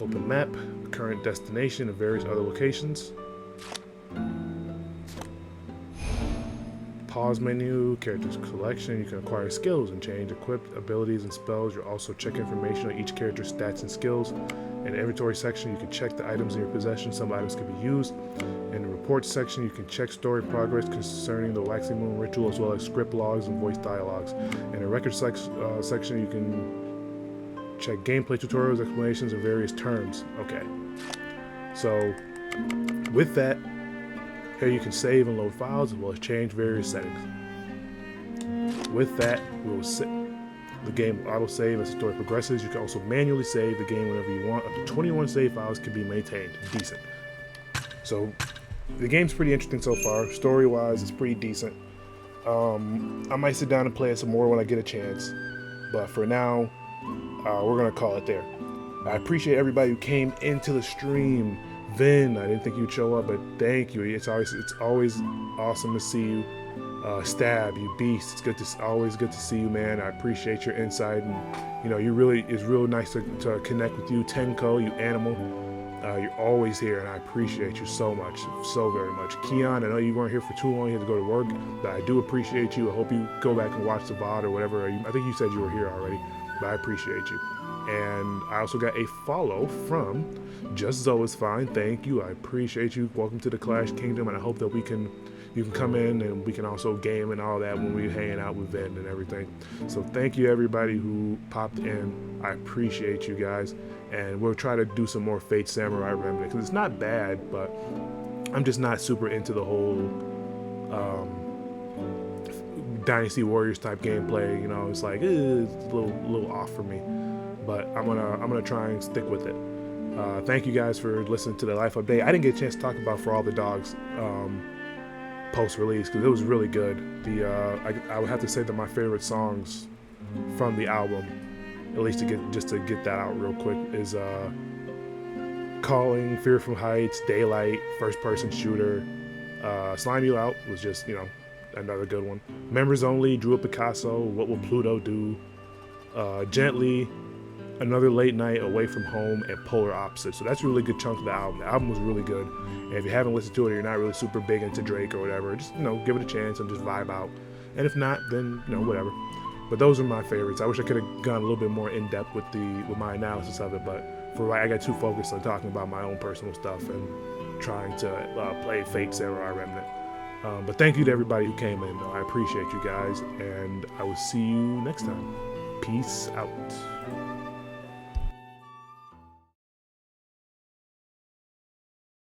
Open map, current destination, and various other locations. Pause menu, characters collection. You can acquire skills and change equipped abilities and spells. You'll also check information on each character's stats and skills. In the inventory section, you can check the items in your possession. Some items can be used. In the reports section, you can check story progress concerning the Waxing Moon ritual, as well as script logs and voice dialogues. In the record section, you can check gameplay tutorials, explanations, and various terms. Okay. So, with that, here you can save and load files, as well as change various settings. With that, we will the game will auto-save as the story progresses. You can also manually save the game whenever you want. Up to 21 save files can be maintained. Decent. So, the game's pretty interesting so far. Story-wise, it's pretty decent. I might sit down and play it some more when I get a chance. But for now, we're going to call it there. I appreciate everybody who came into the stream. Vin, I didn't think you'd show up, but thank you. It's always awesome to see you. Stab, you beast. It's always good to see you, man. I appreciate your insight, and it's real nice to connect with you. Tenko, you animal. You're always here, and I appreciate you so much, so very much. Keon, I know you weren't here for too long. You had to go to work, but I do appreciate you. I hope you go back and watch the VOD or whatever. I think you said you were here already, but I appreciate you. And I also got a follow from Just Zoe is Fine. Thank you. I appreciate you. Welcome to the Clash Kingdom, and I hope that you can come in and we can also game and all that when we're hanging out with Vin and everything. So thank you everybody who popped in. I appreciate you guys, and we'll try to do some more Fate Samurai Remnant because it's not bad, but I'm just not super into the whole Dynasty Warriors type gameplay. You know, it's like it's a little off for me, but I'm gonna try and stick with it. Thank you guys for listening to the life update. I didn't get a chance to talk about For All the Dogs post release because it was really good. I would have to say that my favorite songs from the album, at least to get that out real quick, is Calling, Fearful Heights, Daylight, First Person Shooter. Slime You Out was just, you know, another good one. Members Only, Drew a Picasso, What Will Pluto Do, Gently, Another Late Night, Away From Home, and Polar Opposites. So that's a really good chunk of the album. The album was really good. And if you haven't listened to it or you're not really super big into Drake or whatever, just, you know, give it a chance and just vibe out. And if not, then, you know, whatever. But those are my favorites. I wish I could have gone a little bit more in depth with my analysis of it, but for right, I got too focused on talking about my own personal stuff and trying to play Fate Samurai Remnant. But thank you to everybody who came in. I appreciate you guys, and I will see you next time. Peace out.